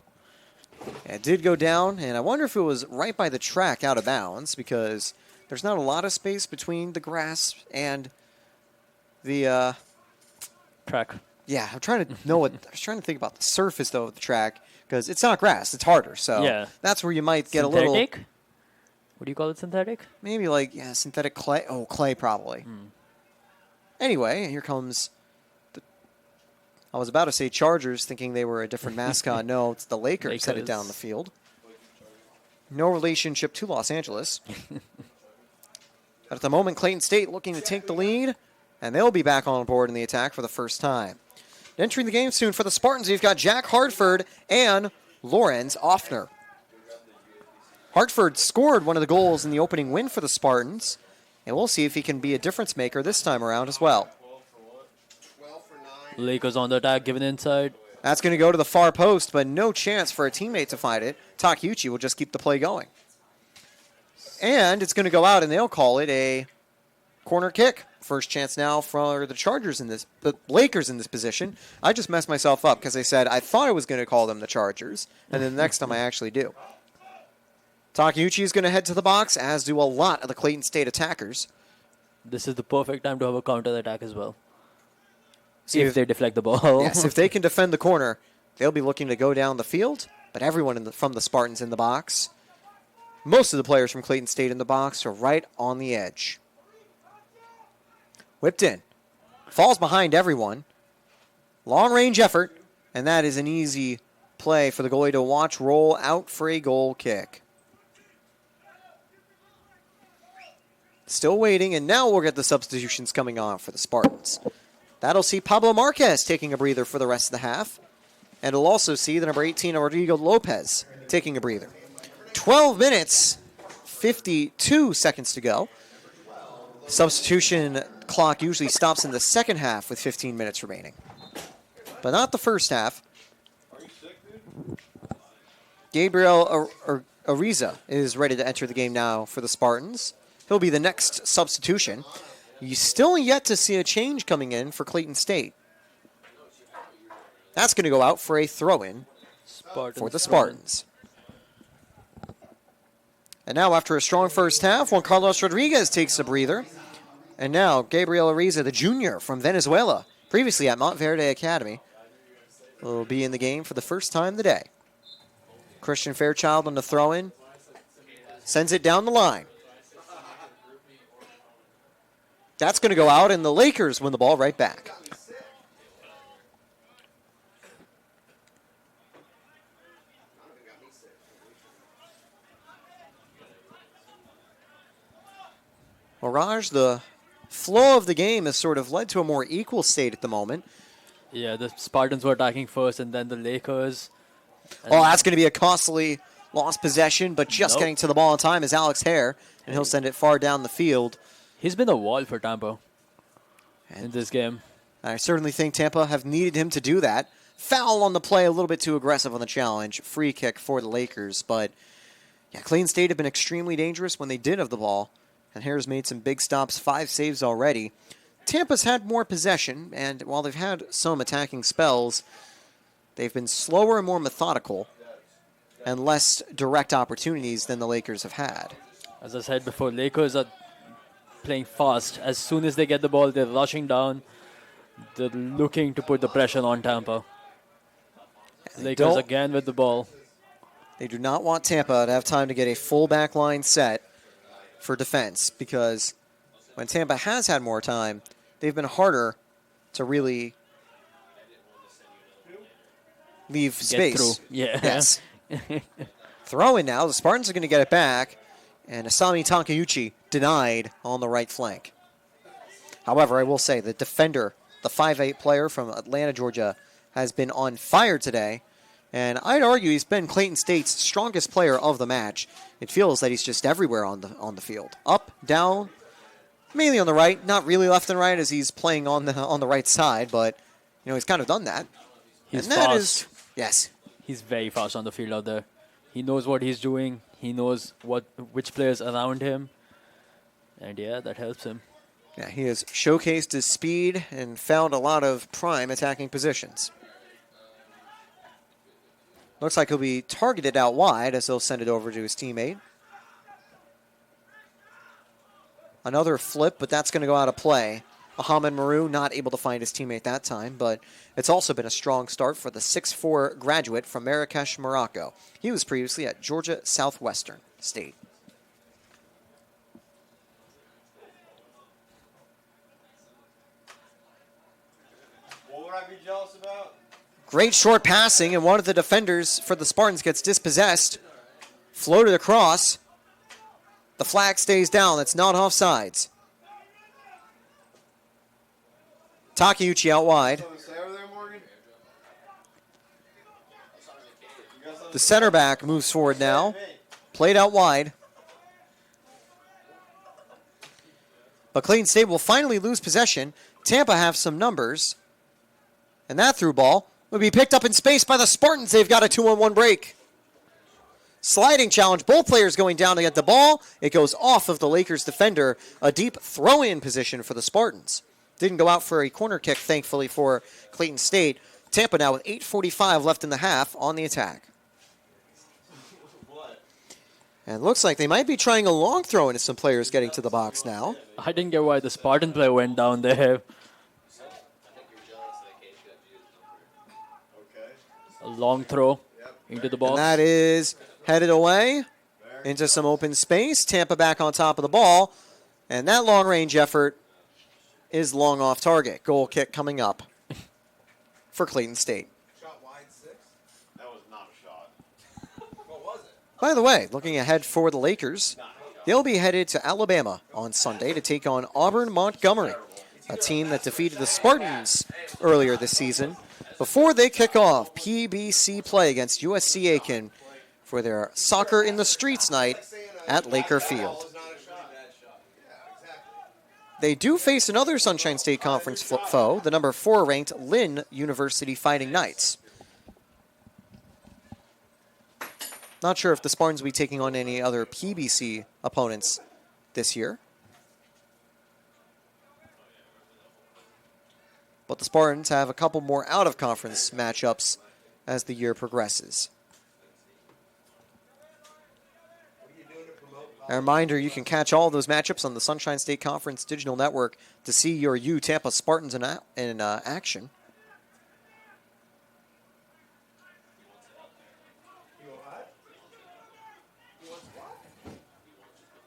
It did go down, and I wonder if it was right by the track out of bounds because there's not a lot of space between the grass and the Track. Yeah, I'm trying to know I was trying to think about the surface though of the track because it's not grass, it's harder. So Yeah. that's where you might get Synthetic? a little What do you call it, synthetic? maybe like synthetic clay. Oh, clay probably. Anyway, here comes I was about to say Chargers, thinking they were a different mascot. No, it's the Lakers headed down the field. No relationship to Los Angeles. But at the moment, ClaytonState looking to take the lead, and they'll be back on board in the attack for the first time. Entering the game soon for the Spartans, you've got Jack Hartford and Lorenz Offner. Hartford scored one of the goals in the opening win for the Spartans, and we'll see if he can be a difference maker this time around as well. Lakers on the attack, given inside. That's going to go to the far post, but no chance for a teammate to find it. Takeuchi will just keep the play going. And it's going to go out, and they'll call it a corner kick. First chance now for the Lakers in this position. I just messed myself up because I said I thought I was going to call them the Chargers, and then the next time I actually do. Takeuchi is going to head to the box, as do a lot of the Clayton State attackers. This is the perfect time to have a counter attack as well. See if they deflect the ball. Yes, if they can defend the corner, they'll be looking to go down the field. But everyone from the Spartans in the box, most of the players from Clayton State in the box, are right on the edge. Whipped in. Falls behind everyone. Long-range effort, and that is an easy play for the goalie to watch roll out for a goal kick. Still waiting, and now we'll get the substitutions coming on for the Spartans. That'll see Pablo Marquez taking a breather for the rest of the half. And it'll also see the number 18, Rodrigo Lopez, taking a breather. 12 minutes, 52 seconds to go. Substitution clock usually stops in the second half with 15 minutes remaining. But not the first half. Gabriel Ariza is ready to enter the game now for the Spartans. He'll be the next substitution. You still yet to see a change coming in for Clayton State. That's going to go out for a throw-in for the Spartans. And now, after a strong first half, Juan Carlos Rodriguez takes a breather. And now, Gabriel Ariza, the junior from Venezuela, previously at Montverde Academy, will be in the game for the first time today. Christian Fairchild on the throw-in. Sends it down the line. That's going to go out, and the Lakers win the ball right back. Mirage, the flow of the game has sort of led to a more equal state at the moment. Yeah, the Spartans were attacking first, and then the Lakers. Oh, that's going to be a costly lost possession, but just getting to the ball in time is Alex Hare, and he'll send it far down the field. He's been a wall for Tampa in this game. I certainly think Tampa have needed him to do that. Foul on the play, a little bit too aggressive on the challenge. Free kick for the Lakers, but yeah, Clayton State have been extremely dangerous when they did have the ball, and Hare's made some big stops, 5 saves already. Tampa's had more possession, and while they've had some attacking spells, they've been slower and more methodical and less direct opportunities than the Lakers have had. As I said before, Lakers are playing fast. As soon as they get the ball, they're rushing down. They're looking to put the pressure on Tampa. Lakers again with the ball. They do not want Tampa to have time to get a full back line set for defense, because when Tampa has had more time, they've been harder to really leave space. Yeah. Yes. Throw in now. The Spartans are going to get it back, and Asami Takeuchi denied on the right flank. However, I will say the defender, the 5'8 player from Atlanta, Georgia, has been on fire today. And I'd argue he's been Clayton State's strongest player of the match. It feels that he's just everywhere on the field. Up, down, mainly on the right, not really left and right as he's playing on the right side, but he's kind of done that. He's and that fast. Yes. He's very fast on the field out there. He knows what he's doing. He knows which players around him. And yeah, that helps him. Yeah, he has showcased his speed and found a lot of prime attacking positions. Looks like he'll be targeted out wide as he'll send it over to his teammate. Another flip, but that's going to go out of play. Mohamed Maru not able to find his teammate that time, but it's also been a strong start for the 6'4 graduate from Marrakesh, Morocco. He was previously at Georgia Southwestern State. What would I be jealous about? Great short passing, and one of the defenders for the Spartans gets dispossessed. Floated across. The flag stays down. That's not offsides. Takeuchi out wide. Something to say over there, Morgan? The center back moves forward now. Played out wide. But Clayton State will finally lose possession. Tampa have some numbers. And that through ball will be picked up in space by the Spartans. They've got a 2-on-1 break. Sliding challenge. Both players going down to get the ball. It goes off of the Lakers defender. A deep throw-in position for the Spartans. Didn't go out for a corner kick, thankfully, for Clayton State. Tampa now with 8:45 left in the half on the attack. And looks like they might be trying a long throw into some players getting to the box now. I didn't get why the Spartan player went down there. A long throw into the box. And that is headed away into some open space. Tampa back on top of the ball. And that long-range effort is long off target. Goal kick coming up for Clayton State. Shot wide 6. That was not a shot. What was it? By the way, looking ahead for the Lakers, they'll be headed to Alabama on Sunday to take on Auburn Montgomery, a team that defeated the Spartans earlier this season, before they kick off PBC play against USC Aiken for their Soccer in the Streets night at Laker Field. They do face another Sunshine State Conference foe, the number 4 ranked Lynn University Fighting Knights. Not sure if the Spartans will be taking on any other PBC opponents this year. But the Spartans have a couple more out-of-conference matchups as the year progresses. A reminder, you can catch all those matchups on the Sunshine State Conference Digital Network to see your Tampa Spartans in action.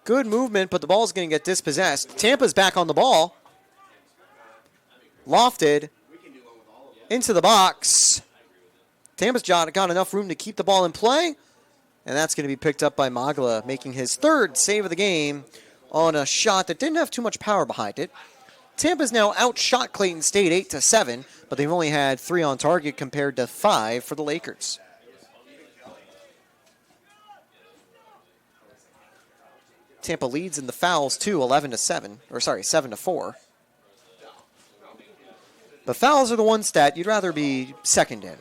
Good movement, but the ball's going to get dispossessed. Tampa's back on the ball. Lofted into the box. Tampa's got enough room to keep the ball in play. And that's going to be picked up by Magla, making his 3rd save of the game on a shot that didn't have too much power behind it. Tampa's now outshot Clayton State 8-7, but they've only had 3 on target compared to 5 for the Lakers. Tampa leads in the fouls too, 7-4. The fouls are the one stat you'd rather be second in.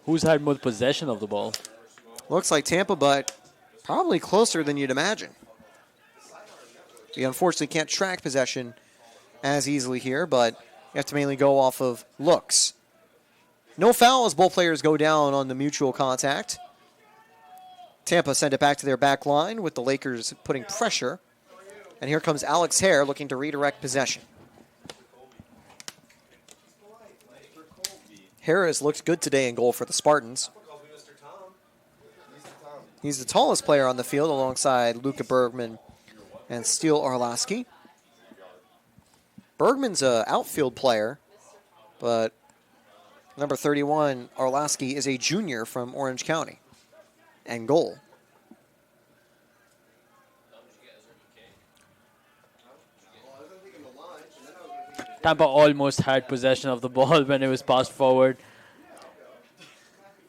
Who's had more possession of the ball? Looks like Tampa, but probably closer than you'd imagine. We unfortunately can't track possession as easily here, but you have to mainly go off of looks. No foul as both players go down on the mutual contact. Tampa send it back to their back line with the Lakers putting pressure. And here comes Alex Hare looking to redirect possession. Hare has looked good today in goal for the Spartans. He's the tallest player on the field alongside Luka Bergman and Steele Arlaski. Bergman's an outfield player, but number 31, Arlaski, is a junior from Orange County. And goal. Tampa almost had possession of the ball when it was passed forward.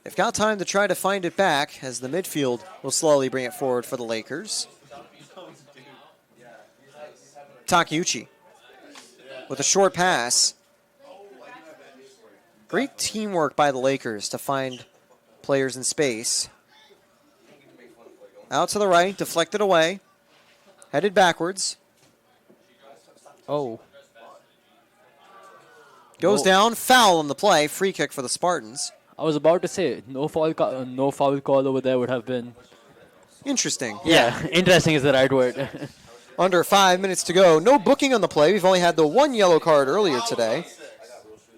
They've got time to try to find it back as the midfield will slowly bring it forward for the Lakers. Takeuchi with a short pass. Great teamwork by the Lakers to find players in space. Out to the right, deflected away. Headed backwards. Oh. Goes down, foul on the play, free kick for the Spartans. I was about to say, no foul call over there would have been... Interesting. Yeah, interesting is the right word. Under 5 minutes to go. No booking on the play. We've only had the 1 yellow card earlier today.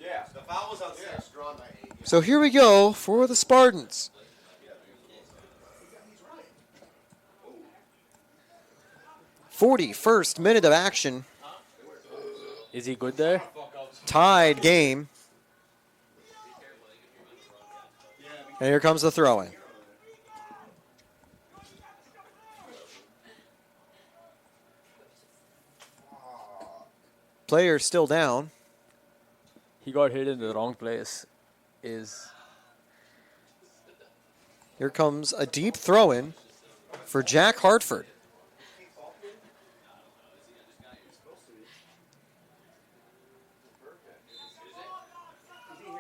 Yeah, the foul was on 6. Drawn by 8. So here we go for the Spartans. '41st minute of action. Is he good there? Tied game. And here comes the throw-in. Player still down. He got hit in the wrong place. Here comes a deep throw-in for Jack Hartford.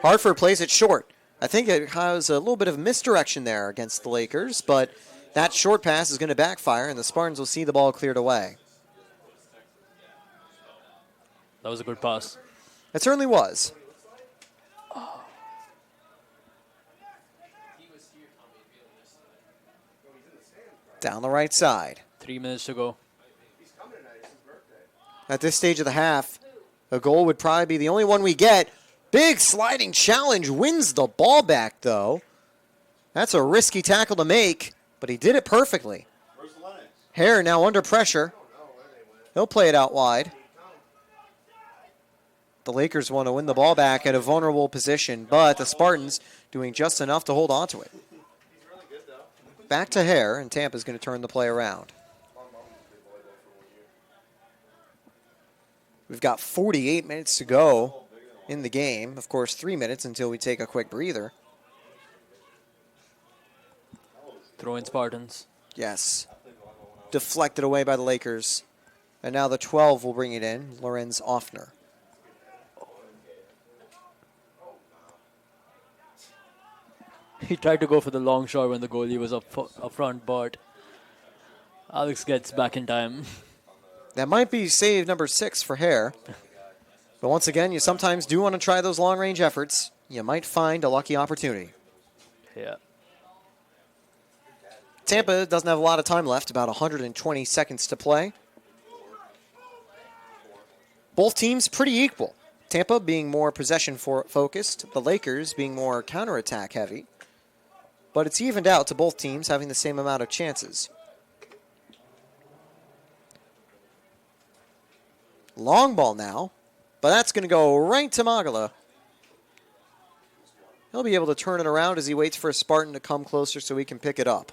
Hartford plays it short. I think it has a little bit of misdirection there against the Lakers, but that short pass is going to backfire, and the Spartans will see the ball cleared away. That was a good pass. It certainly was. down the right side. 3 minutes to go. At this stage of the half, a goal would probably be the only one we get. Big sliding challenge, wins the ball back, though. That's a risky tackle to make, but he did it perfectly. Hare now under pressure. He'll play it out wide. The Lakers want to win the ball back at a vulnerable position, but the Spartans doing just enough to hold on to it. Back to Hare, and Tampa's going to turn the play around. We've got 48 minutes to go in the game. Of course, 3 minutes until we take a quick breather. Throw in Spartans. Yes. Deflected away by the Lakers. And now the 12 will bring it in, Lorenz Offner. He tried to go for the long shot when the goalie was up front, but Alex gets back in time. That might be save number 6 for Hare. But once again, you sometimes do want to try those long-range efforts. You might find a lucky opportunity. Yeah. Tampa doesn't have a lot of time left, about 120 seconds to play. Both teams pretty equal. Tampa being more possession-focused, the Lakers being more counterattack heavy. But it's evened out to both teams having the same amount of chances. Long ball now, but that's going to go right to Magala. He'll be able to turn it around as he waits for a Spartan to come closer so he can pick it up.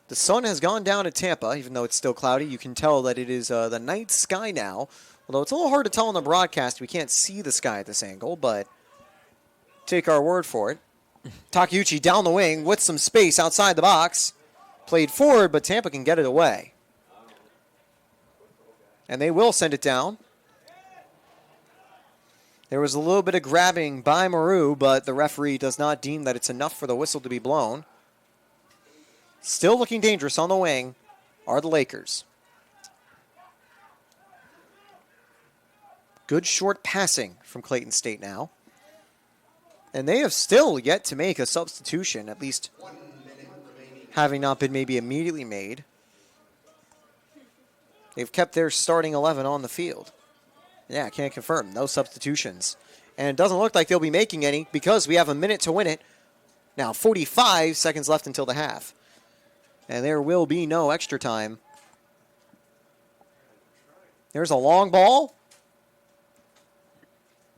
The sun has gone down at Tampa, even though it's still cloudy. You can tell that it is the night sky now. Although it's a little hard to tell on the broadcast. We can't see the sky at this angle, but take our word for it. Takeuchi down the wing with some space outside the box. Played forward, but Tampa can get it away. And they will send it down. There was a little bit of grabbing by Maru, but the referee does not deem that it's enough for the whistle to be blown. Still looking dangerous on the wing are the Lakers. Good short passing from Clayton State now. And they have still yet to make a substitution, at least having not been maybe immediately made. They've kept their starting 11 on the field. Yeah, I can't confirm. No substitutions. And it doesn't look like they'll be making any because we have a minute to win it. Now 45 seconds left until the half. And there will be no extra time. There's a long ball.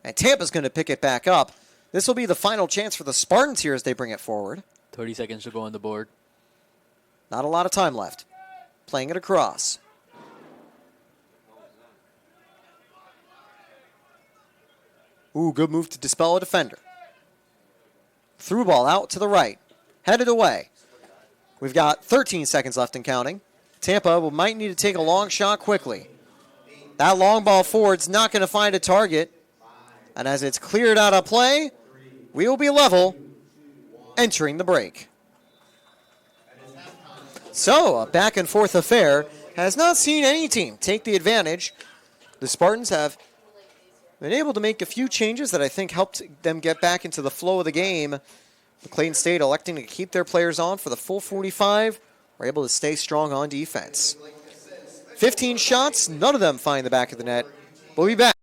And Tampa's going to pick it back up. This will be the final chance for the Spartans here as they bring it forward. 30 seconds to go on the board. Not a lot of time left. Playing it across. Ooh, good move to dispel a defender. Through ball out to the right. Headed away. We've got 13 seconds left and counting. Tampa might need to take a long shot quickly. That long ball forward's not going to find a target. And as it's cleared out of play, we will be level entering the break. So, a back and forth affair has not seen any team take the advantage. The Spartans have been able to make a few changes that I think helped them get back into the flow of the game. Clayton State electing to keep their players on for the full 45. Were able to stay strong on defense. 15 shots, none of them find the back of the net. We'll be back.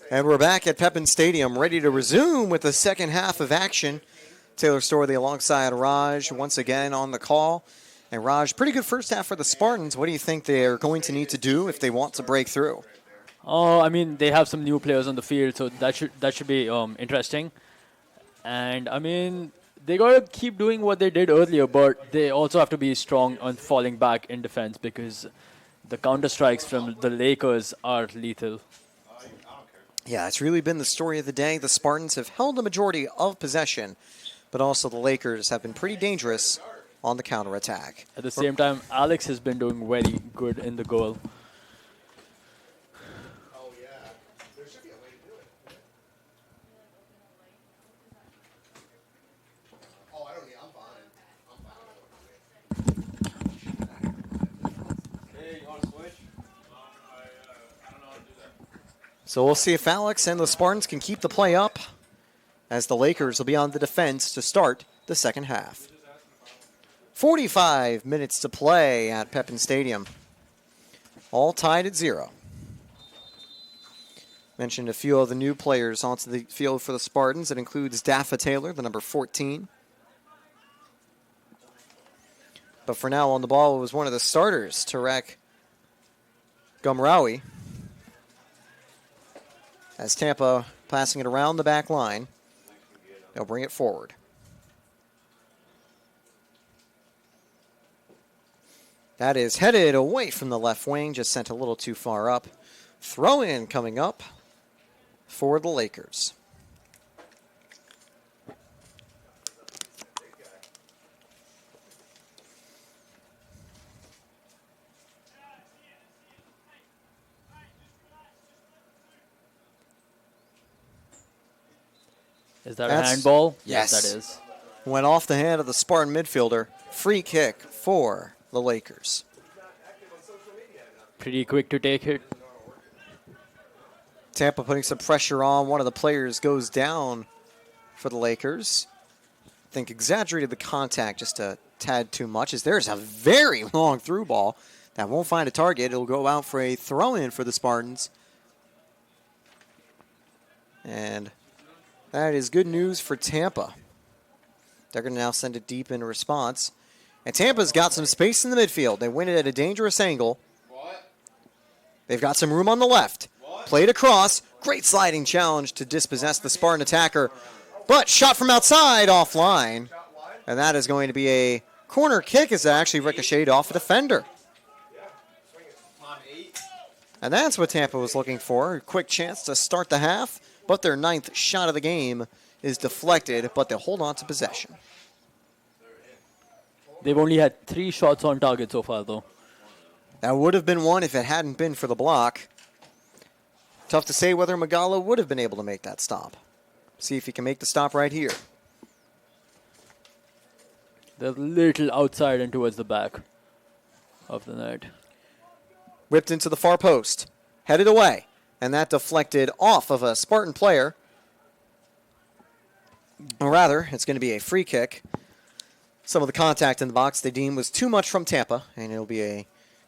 And we're back at Pepin Stadium, ready to resume with the second half of action. Taylor Storley alongside Raj once again on the call. And Raj, pretty good first half for the Spartans. What do you think they're going to need to do if they want to break through? Oh, I mean, they have some new players on the field, so that should be interesting. And I mean, they gotta keep doing what they did earlier, but they also have to be strong on falling back in defense because the counter strikes from the Lakers are lethal. Yeah, it's really been the story of the day. The Spartans have held the majority of possession, but also the Lakers have been pretty dangerous on the counterattack. At the same time, Alex has been doing very good in the goal. Oh, yeah. There should be a way to do it. Oh, I don't need. I'm fine. Hey, you want to switch? I don't know how to do that. So we'll see if Alex and the Spartans can keep the play up as the Lakers will be on the defense to start the second half. 45 minutes to play at Pepin Stadium. All tied at 0. Mentioned a few of the new players onto the field for the Spartans. It includes Daffa Taylor, the number 14. But for now on the ball was one of the starters, Tarek Gumraoui. As Tampa passing it around the back line, they'll bring it forward. That is headed away from the left wing, just sent a little too far up. Throw in coming up for the Lakers. Is that a handball? Yes. That is. Went off the hand of the Spartan midfielder. Free kick for the Lakers. Pretty quick to take it. Tampa putting some pressure on. One of the players goes down for the Lakers. I think exaggerated the contact just a tad too much, as there's a very long through ball that won't find a target. It'll go out for a throw-in for the Spartans. And that is good news for Tampa. They're going to now send it deep in response. And Tampa's got some space in the midfield. They win it at a dangerous angle. They've got some room on the left. Played across. Great sliding challenge to dispossess the Spartan attacker. But shot from outside offline. And that is going to be a corner kick as it actually ricocheted off a defender. And that's what Tampa was looking for. A quick chance to start the half. But their 9th shot of the game is deflected, but they'll hold on to possession. They've only had 3 shots on target so far, though. That would have been one if it hadn't been for the block. Tough to say whether Magala would have been able to make that stop. See if he can make the stop right here. They're a little outside and towards the back of the net. Whipped into the far post. Headed away. And that deflected off of a Spartan player. Or rather, it's going to be a free kick. Some of the contact in the box they deemed was too much from Tampa, and it'll be a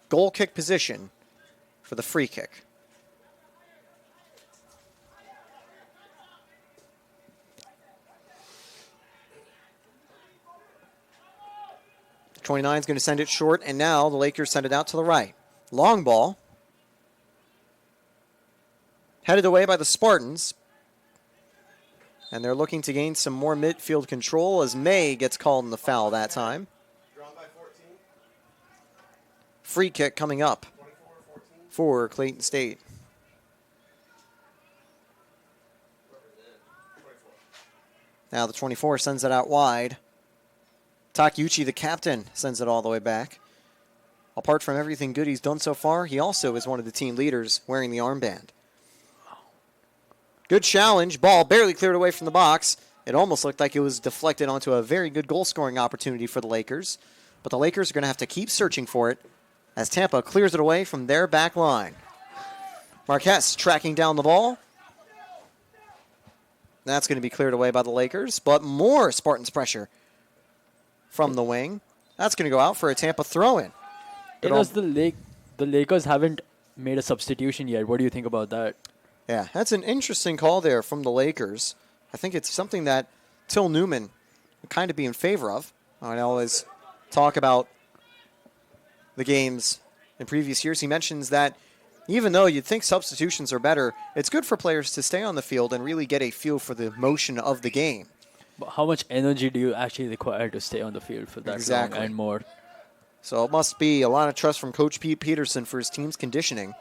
goal kick position for the free kick. The 29 is going to send it short, and now the Lakers send it out to the right. Long ball. Headed away by the Spartans. And they're looking to gain some more midfield control as May gets called in the foul that time. Free kick coming up for Clayton State. Now the 24 sends it out wide. Takeuchi, the captain, sends it all the way back. Apart from everything good he's done so far, he also is one of the team leaders wearing the armband. Good challenge. Ball barely cleared away from the box. It almost looked like it was deflected onto a very good goal-scoring opportunity for the Lakers. But the Lakers are going to have to keep searching for it as Tampa clears it away from their back line. Marquez tracking down the ball. That's going to be cleared away by the Lakers, but more Spartans pressure from the wing. That's going to go out for a Tampa throw-in. Because the Lakers haven't made a substitution yet. What do you think about that? Yeah, that's an interesting call there from the Lakers. I think it's something that Till Newman would kind of be in favor of. I always talk about the games in previous years. He mentions that even though you'd think substitutions are better, it's good for players to stay on the field and really get a feel for the motion of the game. But how much energy do you actually require to stay on the field for that Exactly. long and more? So it must be a lot of trust from Coach Pete Peterson for his team's conditioning.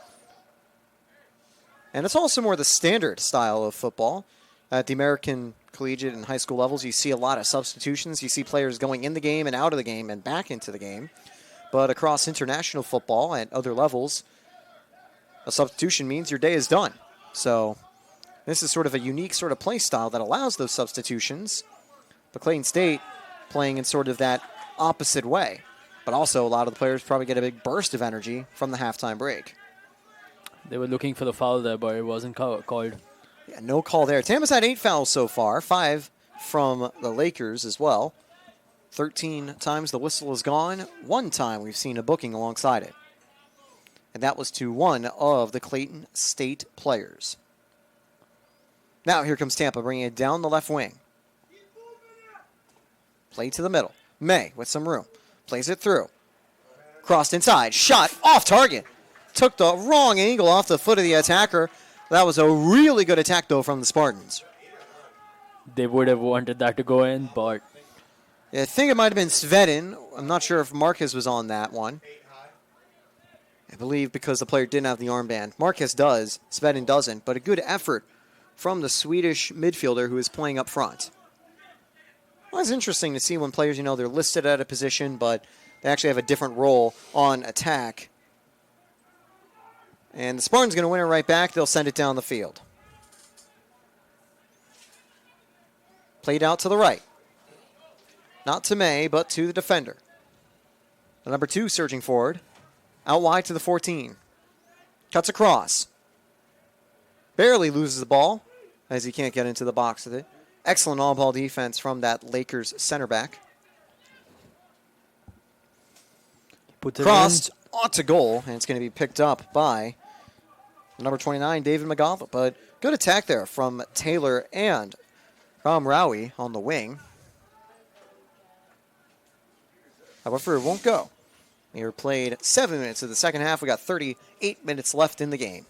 And it's also more the standard style of football. At the American collegiate and high school levels, you see a lot of substitutions. You see players going in the game and out of the game and back into the game. But across international football at other levels, a substitution means your day is done. So this is sort of a unique sort of play style that allows those substitutions. But Clayton State playing in sort of that opposite way. But also a lot of the players probably get a big burst of energy from the halftime break. They were looking for the foul there, but it wasn't called. Yeah, no call there. Tampa's had 8 fouls so far, 5 from the Lakers as well. 13 times the whistle has gone. 1 time we've seen a booking alongside it. And that was to one of the Clayton State players. Now here comes Tampa, bringing it down the left wing. Play to the middle. May with some room. Plays it through. Crossed inside. Shot off target. Took the wrong angle off the foot of the attacker. That was a really good attack, though, from the Spartans. They would have wanted that to go in, but I think it might have been Svedin. I'm not sure if Marquez was on that one. I believe because the player didn't have the armband. Marquez does. Svedin doesn't. But a good effort from the Swedish midfielder who is playing up front. Well, it's interesting to see when players, they're listed at a position, but they actually have a different role on attack. And the Spartans going to win it right back. They'll send it down the field. Played out to the right. Not to May, but to the defender. The number 2 surging forward. Out wide to the 14. Cuts across. Barely loses the ball as he can't get into the box with it. Excellent on-ball defense from that Lakers center back. puts it Crossed onto goal, and it's going to be picked up by number 29, David McGowan. But good attack there from Taylor and Ram Rowie on the wing. However, it won't go. We are played 7 minutes of the second half. We got 38 minutes left in the game.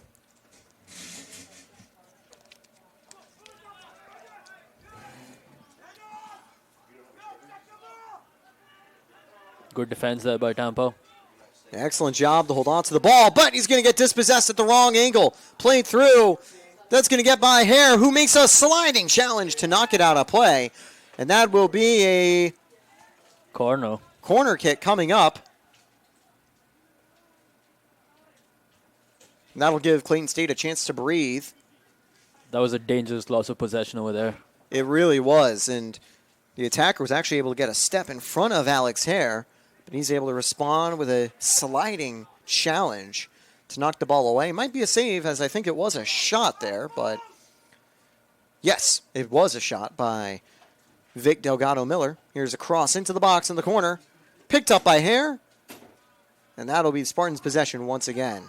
Good defense there by Tampa. Excellent job to hold on to the ball, but he's going to get dispossessed at the wrong angle. Played through. That's going to get by Hare, who makes a sliding challenge to knock it out of play. And that will be a corner kick coming up. And that'll give Clayton State a chance to breathe. That was a dangerous loss of possession over there. It really was. And the attacker was actually able to get a step in front of Alex Hare. But he's able to respond with a sliding challenge to knock the ball away. Might be a save, as I think it was a shot there. But yes, it was a shot by Vic Delgado Miller. Here's a cross into the box in the corner. Picked up by Hare. And that'll be Spartans' possession once again.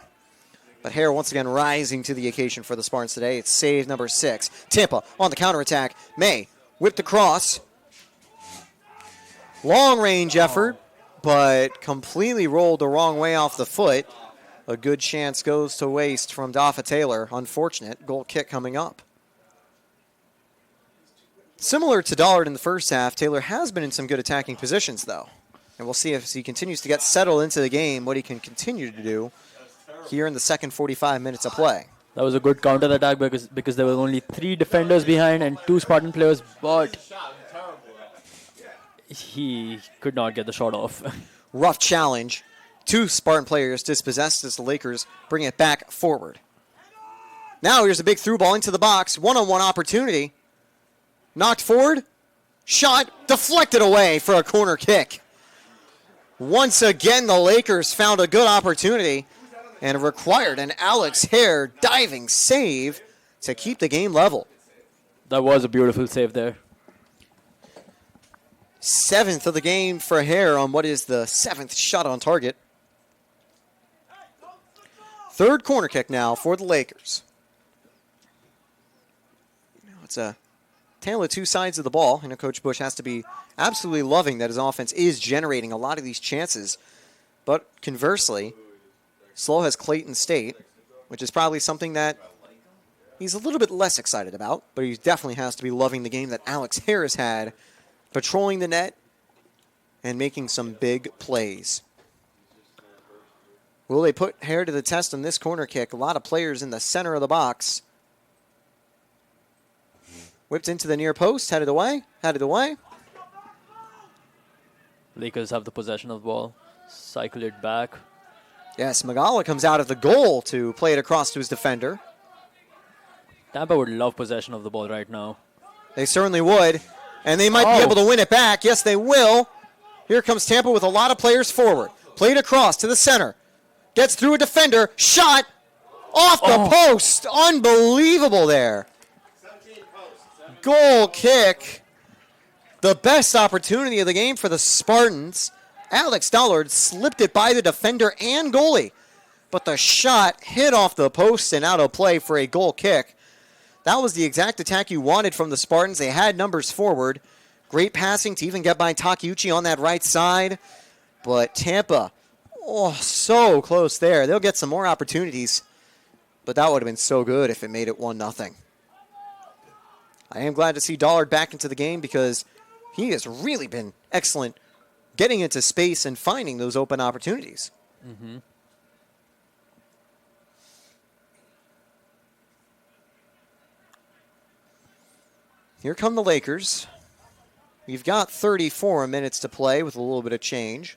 But Hare once again rising to the occasion for the Spartans today. It's save number 6. Tampa on the counterattack. May whipped across. Long range effort, but completely rolled the wrong way off the foot. A good chance goes to waste from Daffa Taylor. Unfortunate goal kick coming up. Similar to Dollard in the first half, Taylor has been in some good attacking positions, though. And we'll see if he continues to get settled into the game, what he can continue to do here in the second 45 minutes of play. That was a good counter-attack because there were only 3 defenders behind and 2 Spartan players, but he could not get the shot off. Rough challenge. 2 Spartan players dispossessed as the Lakers bring it back forward. Now here's a big through ball into the box. One-on-one opportunity. Knocked forward. Shot deflected away for a corner kick. Once again, the Lakers found a good opportunity and required an Alex Hare diving save to keep the game level. That was a beautiful save there. 7th of the game for Hare on what is the 7th shot on target. 3rd corner kick now for the Lakers. It's a tale of two sides of the ball, and Coach Bush has to be absolutely loving that his offense is generating a lot of these chances. But conversely, Slow has Clayton State, which is probably something that he's a little bit less excited about, but he definitely has to be loving the game that Alex Harris had, patrolling the net and making some big plays. Will they put Hare to the test on this corner kick? A lot of players in the center of the box. Whipped into the near post, headed away. Lakers have the possession of the ball. Cycle it back. Yes, Magala comes out of the goal to play it across to his defender. Tampa would love possession of the ball right now. They certainly would. And they might be able to win it back. Yes, they will. Here comes Tampa with a lot of players forward. Played across to the center. Gets through a defender. Shot off the post. Unbelievable there. Goal kick. The best opportunity of the game for the Spartans. Alex Dollard slipped it by the defender and goalie. But the shot hit off the post and out of play for a goal kick. That was the exact attack you wanted from the Spartans. They had numbers forward. Great passing to even get by Takeuchi on that right side. But Tampa, so close there. They'll get some more opportunities. But that would have been so good if it made it 1-0. I am glad to see Dollard back into the game because he has really been excellent getting into space and finding those open opportunities. Mm-hmm. Here come the Lakers. We've got 34 minutes to play with a little bit of change.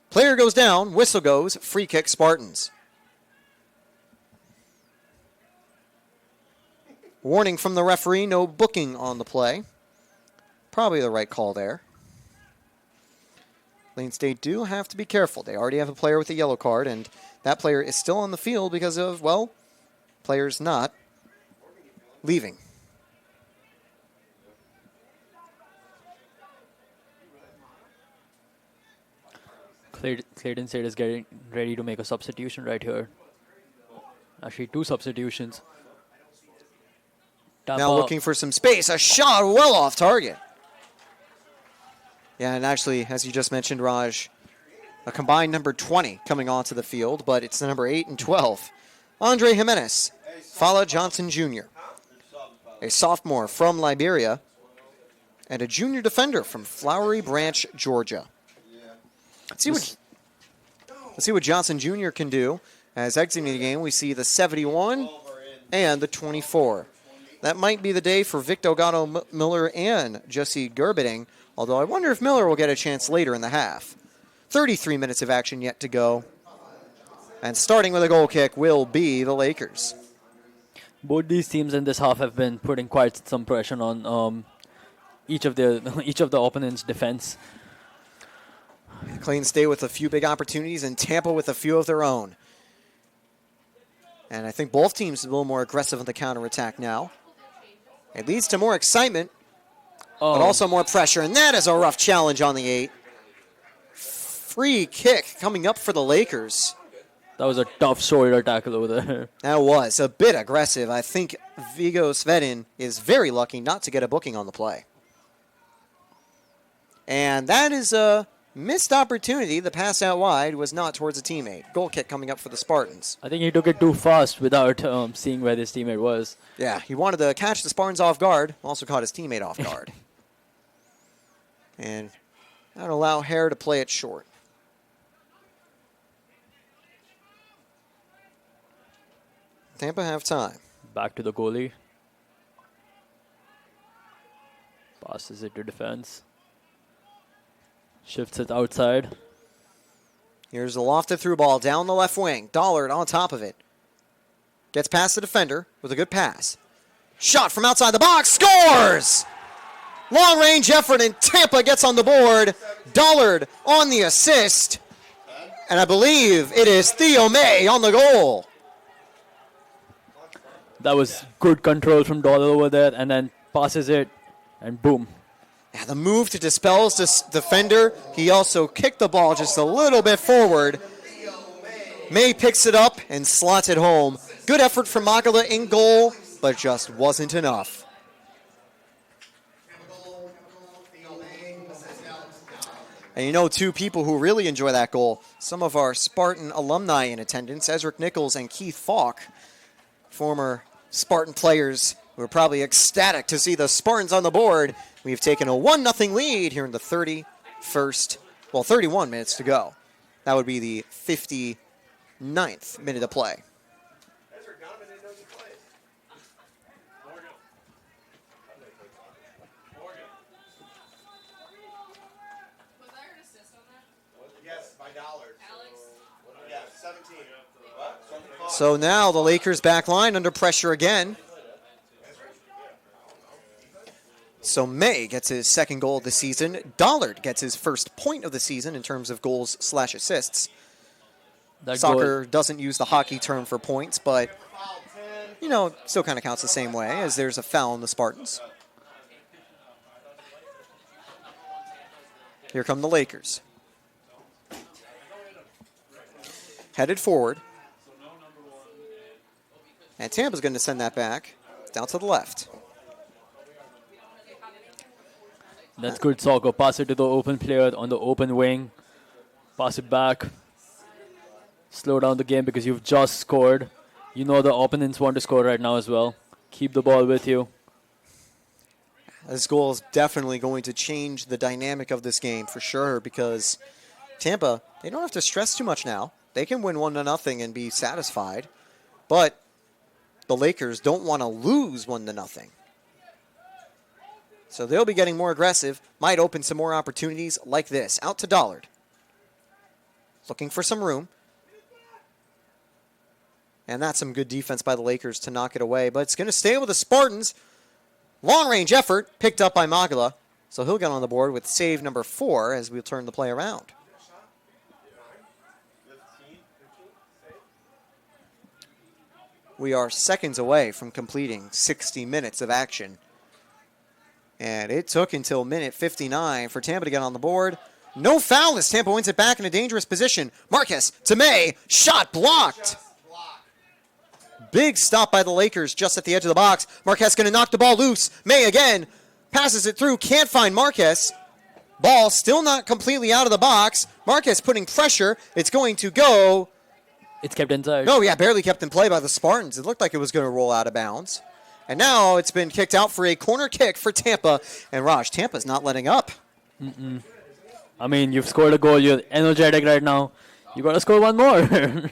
Player goes down, whistle goes, free kick Spartans. Warning from the referee, no booking on the play. Probably the right call there. ClaytonState do have to be careful. They already have a player with a yellow card, and that player is still on the field because of, well, players not leaving. ClaytonState is getting ready to make a substitution right here. Actually, two substitutions. Tampa, now looking for some space. A shot well off target. Yeah, and actually, as you just mentioned, Raj, a combined number 20 coming onto the field, but it's the number 8 and 12. Andre Jimenez, Fala Johnson Jr., a sophomore from Liberia, and a junior defender from Flowery Branch, Georgia. Let's see what Johnson Jr. can do. As exiting the game, we see the 71 and the 24. That might be the day for Vic Delgado Miller and Jesse Gerberding, although I wonder if Miller will get a chance later in the half. 33 minutes of action yet to go. And starting with a goal kick will be the Lakers. Both these teams in this half have been putting quite some pressure on each of the opponent's defense. ClaytonState with a few big opportunities and Tampa with a few of their own. And I think both teams are a little more aggressive on the counterattack now. It leads to more excitement, but also more pressure. And that is a rough challenge on the 8. Free kick coming up for the Lakers. That was a tough shoulder tackle over there. That was a bit aggressive. I think Vigo Svedin is very lucky not to get a booking on the play. And that is a missed opportunity. The pass out wide was not towards a teammate. Goal kick coming up for the Spartans. I think he took it too fast without seeing where his teammate was. Yeah, he wanted to catch the Spartans off guard. Also caught his teammate off guard. And that would allow Hare to play it short. Tampa have time. Back to the goalie. Passes it to defense. Shifts it outside. Here's the lofted through ball down the left wing. Dollard on top of it. Gets past the defender with a good pass. Shot from outside the box. Scores! Long range effort and Tampa gets on the board. Dollard on the assist. And I believe it is Theo May on the goal. That was good control from Dollard over there, and then passes it, and boom. Yeah, the move to dispel this defender. He also kicked the ball just a little bit forward. May picks it up and slots it home Good effort from Magala in goal, but just wasn't enough. And you know, two people who really enjoy that goal, some of our Spartan alumni in attendance, Ezric Nichols and Keith Falk, former Spartan players who are probably ecstatic to see the Spartans on the board. We've taken a 1-0 lead here in the 31 minutes to go. That would be the 59th minute of play. So now the Lakers back line under pressure again. So May gets his second goal of the season. Dollard gets his first point of the season in terms of goals/assists. Soccer doesn't use the hockey term for points, but, you know, still kind of counts the same way as there's a foul on the Spartans. Here come the Lakers. Headed forward. And Tampa's going to send that back down to the left. That's good soccer. Pass it to the open player on the open wing. Pass it back. Slow down the game because you've just scored. You know the opponents want to score right now as well. Keep the ball with you. This goal is definitely going to change the dynamic of this game for sure, because Tampa, they don't have to stress too much now. They can win 1-0 and be satisfied. But the Lakers don't want to lose 1-0. So they'll be getting more aggressive. Might open some more opportunities like this. Out to Dollard. Looking for some room. And that's some good defense by the Lakers to knock it away. But it's going to stay with the Spartans. Long-range effort picked up by Magala. So he'll get on the board with save number 4 as we'll turn the play around. We are seconds away from completing 60 minutes of action. And it took until minute 59 for Tampa to get on the board. No foul as Tampa wins it back in a dangerous position. Marcus to May. Shot blocked. Big stop by the Lakers just at the edge of the box. Marquez going to knock the ball loose. May again passes it through. Can't find Marquez. Ball still not completely out of the box. Marquez putting pressure. It's going to go. It's kept inside. No, yeah, barely kept in play by the Spartans. It looked like it was going to roll out of bounds. And now it's been kicked out for a corner kick for Tampa. And Raj, Tampa's not letting up. I mean, you've scored a goal. You're energetic right now. You got to score one more.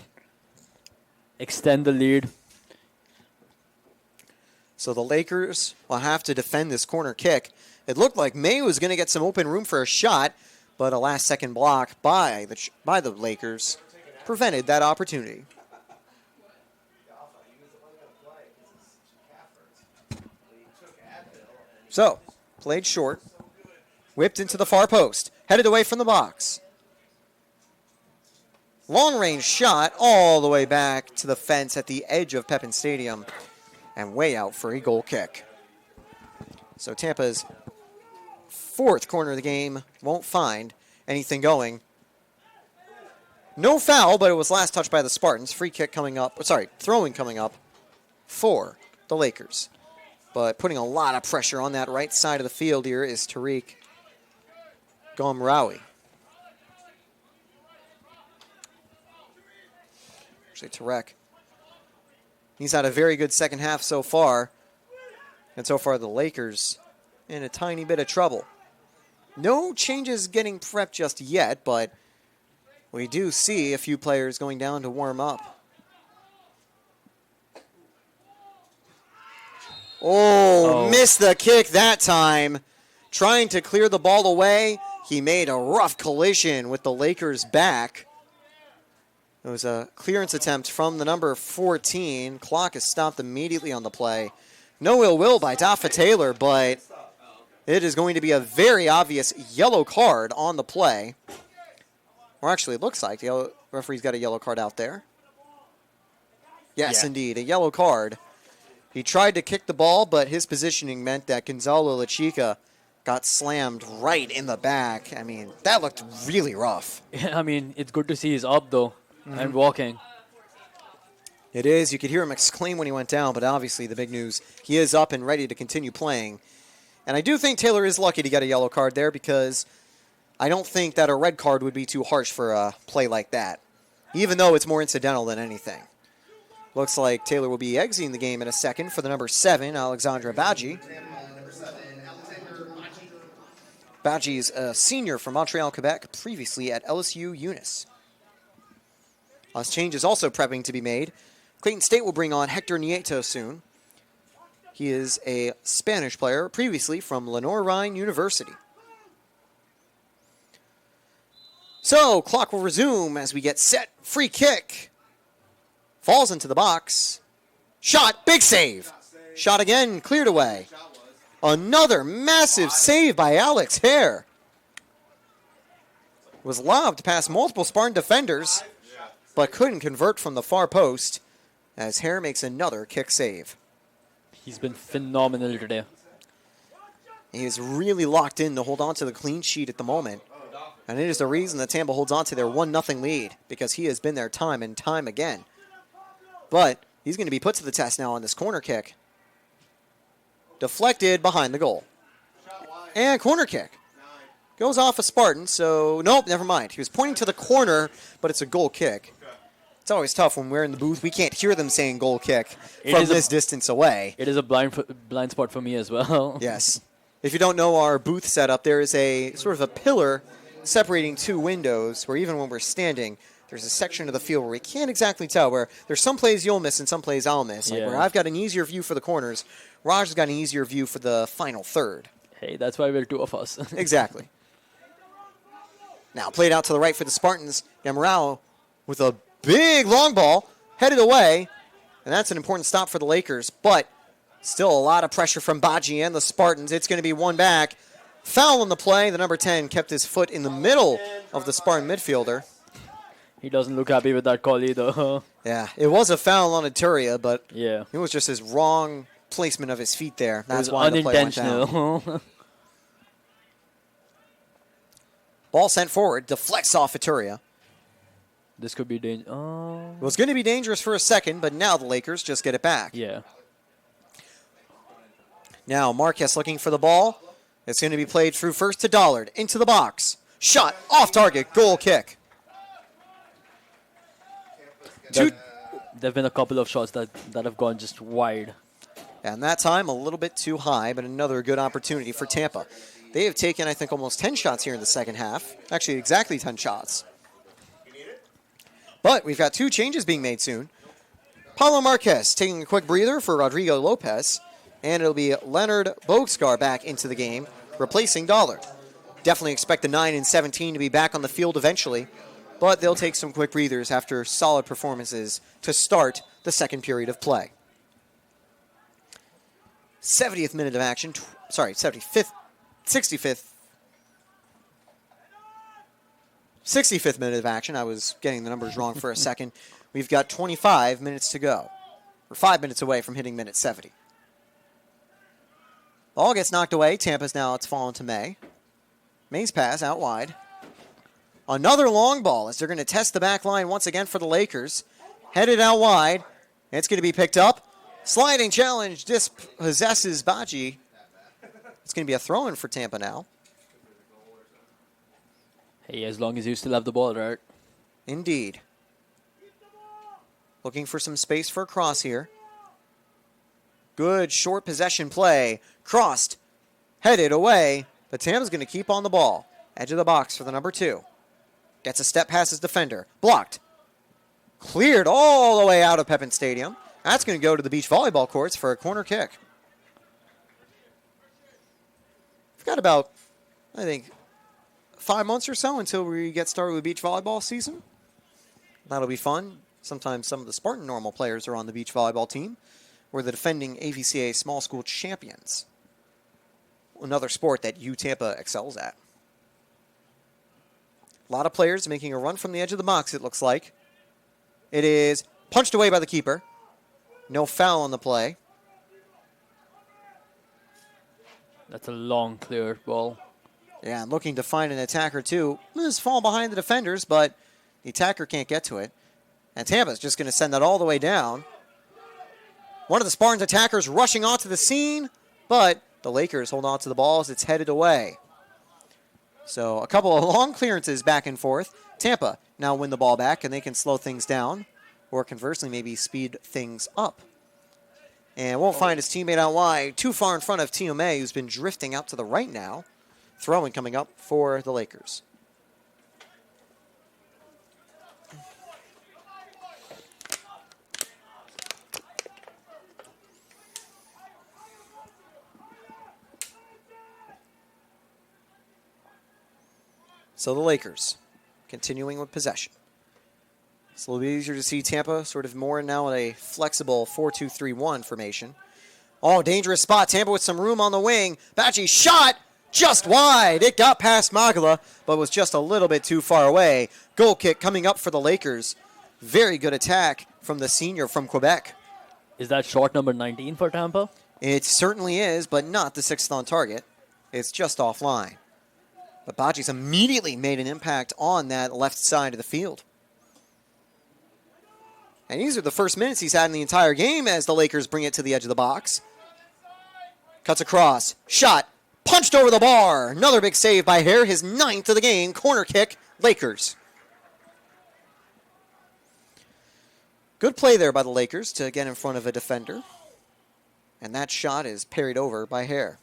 Extend the lead. So the Lakers will have to defend this corner kick. It looked like May was going to get some open room for a shot, but a last-second block by the Lakers prevented that opportunity. So, played short, whipped into the far post, headed away from the box. Long-range shot all the way back to the fence at the edge of Pepin Stadium and way out for a goal kick. So Tampa's fourth corner of the game won't find anything going. No foul, but it was last touched by the Spartans. Free kick coming up, throwing coming up for the Lakers. But putting a lot of pressure on that right side of the field here is Tariq Gomrawi. Actually, Tarek. He's had a very good second half so far. And so far, the Lakers in a tiny bit of trouble. No changes getting prepped just yet, but we do see a few players going down to warm up. Oh, missed the kick that time. Trying to clear the ball away. He made a rough collision with the Lakers' back. It was a clearance attempt from the number 14. Clock is stopped immediately on the play. No ill will by Dafa Taylor, but it is going to be a very obvious yellow card on the play. Or actually, it looks like the referee's got a yellow card out there. Yes, indeed, a yellow card. He tried to kick the ball, but his positioning meant that Gonzalo La Chica got slammed right in the back. I mean, that looked really rough. I mean, it's good to see he's up, though, and walking. It is. You could hear him exclaim when he went down, but obviously the big news, he is up and ready to continue playing. And I do think Taylor is lucky to get a yellow card there because I don't think that a red card would be too harsh for a play like that, even though it's more incidental than anything. Looks like Taylor will be exiting the game in a second for the number 7, Alexandra Badji. Badji's a senior from Montreal, Quebec, previously at LSU Eunice. This change is also prepping to be made. Clayton State will bring on Hector Nieto soon. He is a Spanish player, previously from Lenoir-Rhyne University. So, clock will resume as we get set. Free kick. Falls into the box. Shot, big save. Shot again, cleared away. Another massive save by Alex Hare. Was lobbed past multiple Spartan defenders, but couldn't convert from the far post as Hare makes another kick save. He's been phenomenal today. He is really locked in to hold on to the clean sheet at the moment. And it is the reason that Tampa holds on to their 1-0 lead, because he has been there time and time again. But he's going to be put to the test now on this corner kick. Deflected behind the goal. And corner kick. Goes off a Spartan, so nope, never mind. He was pointing to the corner, but it's a goal kick. It's always tough when we're in the booth. We can't hear them saying goal kick from this distance away. It is a blind spot for me as well. Yes. If you don't know our booth setup, there is a sort of a pillar separating two windows where even when we're standing, there's a section of the field where we can't exactly tell, where there's some plays you'll miss and some plays I'll miss. Like where I've got an easier view for the corners, Raj has got an easier view for the final third. Hey, that's why we're two of us. Exactly. Now played out to the right for the Spartans. Yamarao with a big long ball headed away, and that's an important stop for the Lakers, but still a lot of pressure from Badji and the Spartans. It's going to be one back. Foul on the play. The number 10 kept his foot in the middle of the Spartan midfielder. He doesn't look happy with that call either. Yeah, it was a foul on Aturia, but yeah, it was just his wrong placement of his feet there. That's why unintentional. The play went down. Ball sent forward, deflects off Aturia. This could be dangerous. It was going to be dangerous for a second, but now the Lakers just get it back. Yeah. Now Marquez looking for the ball. It's going to be played through first to Dollard. Into the box. Shot off target. Goal kick. There have been a couple of shots that have gone just wide. And that time a little bit too high, but another good opportunity for Tampa. They have taken, I think, almost 10 shots here in the second half. Actually, exactly 10 shots. But we've got two changes being made soon. Paulo Marquez taking a quick breather for Rodrigo Lopez. And it'll be Leonard Bogscar back into the game, replacing Dollard. Definitely expect the 9 and 17 to be back on the field eventually, but they'll take some quick breathers after solid performances to start the second period of play. 70th minute of action. 65th minute of action. I was getting the numbers wrong for a second. We've got 25 minutes to go. We're 5 minutes away from hitting minute 70. Ball gets knocked away. Tampa's now, it's fallen to May. May's pass out wide. Another long ball as they're going to test the back line once again for the Lakers. Headed out wide. It's going to be picked up. Sliding challenge dispossesses Badji. It's going to be a throw-in for Tampa now. Hey, as long as you still have the ball, right? Indeed. Looking for some space for a cross here. Good short possession play. Crossed. Headed away. But Tampa's going to keep on the ball. Edge of the box for the number 2. Gets a step past his defender. Blocked. Cleared all the way out of Pepin Stadium. That's going to go to the beach volleyball courts for a corner kick. We've got about, I think, 5 months or so until we get started with beach volleyball season. That'll be fun. Sometimes some of the Spartan normal players are on the beach volleyball team. We're the defending AVCA small school champions. Another sport that Tampa excels at. A lot of players making a run from the edge of the box, it looks like. It is punched away by the keeper. No foul on the play. That's a long, clear ball. Yeah, and looking to find an attacker too. This fall behind the defenders, but the attacker can't get to it. And Tampa's just going to send that all the way down. One of the Spartans attackers rushing onto the scene, but the Lakers hold on to the ball as it's headed away. So a couple of long clearances back and forth. Tampa now win the ball back, and they can slow things down, or conversely maybe speed things up. And won't find his teammate out wide, too far in front of Tiome, who's been drifting out to the right now. Throwing coming up for the Lakers. So the Lakers continuing with possession. It's a little bit easier to see Tampa sort of more now in a flexible 4-2-3-1 formation. Oh, dangerous spot. Tampa with some room on the wing. Bacci shot just wide. It got past Magala, but was just a little bit too far away. Goal kick coming up for the Lakers. Very good attack from the senior from Quebec. Is that shot number 19 for Tampa? It certainly is, but not the sixth on target. It's just offline. But Bacci's immediately made an impact on that left side of the field. And these are the first minutes he's had in the entire game as the Lakers bring it to the edge of the box. Cuts across. Shot. Punched over the bar. Another big save by Hare. His 9th of the game. Corner kick. Lakers. Good play there by the Lakers to get in front of a defender. And that shot is parried over by Hare.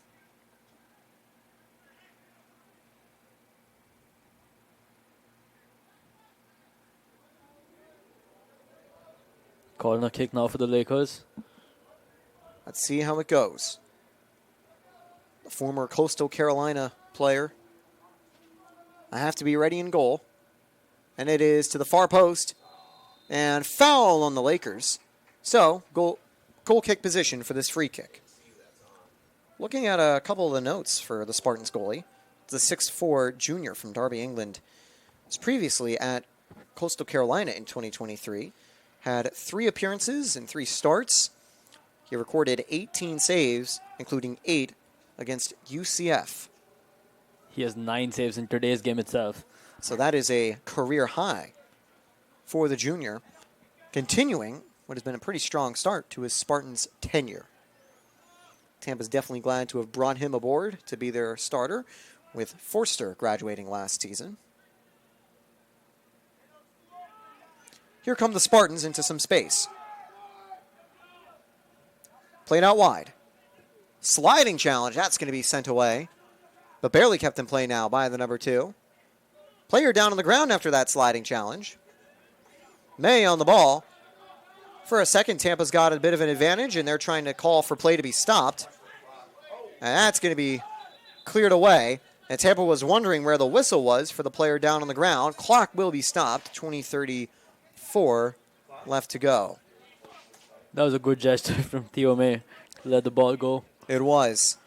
Corner kick now for the Lakers. Let's see how it goes. The former Coastal Carolina player. I have to be ready in goal. And it is to the far post. And foul on the Lakers. So, goal kick position for this free kick. Looking at a couple of the notes for the Spartans goalie. The 6'4 junior from Derby, England. Was previously at Coastal Carolina in 2023. Had 3 appearances and 3 starts. He recorded 18 saves, including 8 against UCF. He has 9 saves in today's game itself. So that is a career high for the junior, continuing what has been a pretty strong start to his Spartans tenure. Tampa's definitely glad to have brought him aboard to be their starter, with Forster graduating last season. Here come the Spartans into some space. Played out wide. Sliding challenge, that's going to be sent away. But barely kept in play now by the number 2. Player down on the ground after that sliding challenge. May on the ball. For a second, Tampa's got a bit of an advantage, and they're trying to call for play to be stopped. And that's going to be cleared away. And Tampa was wondering where the whistle was for the player down on the ground. Clock will be stopped. 20:34 left to go. That was a good gesture from Theo May to let the ball go. It was.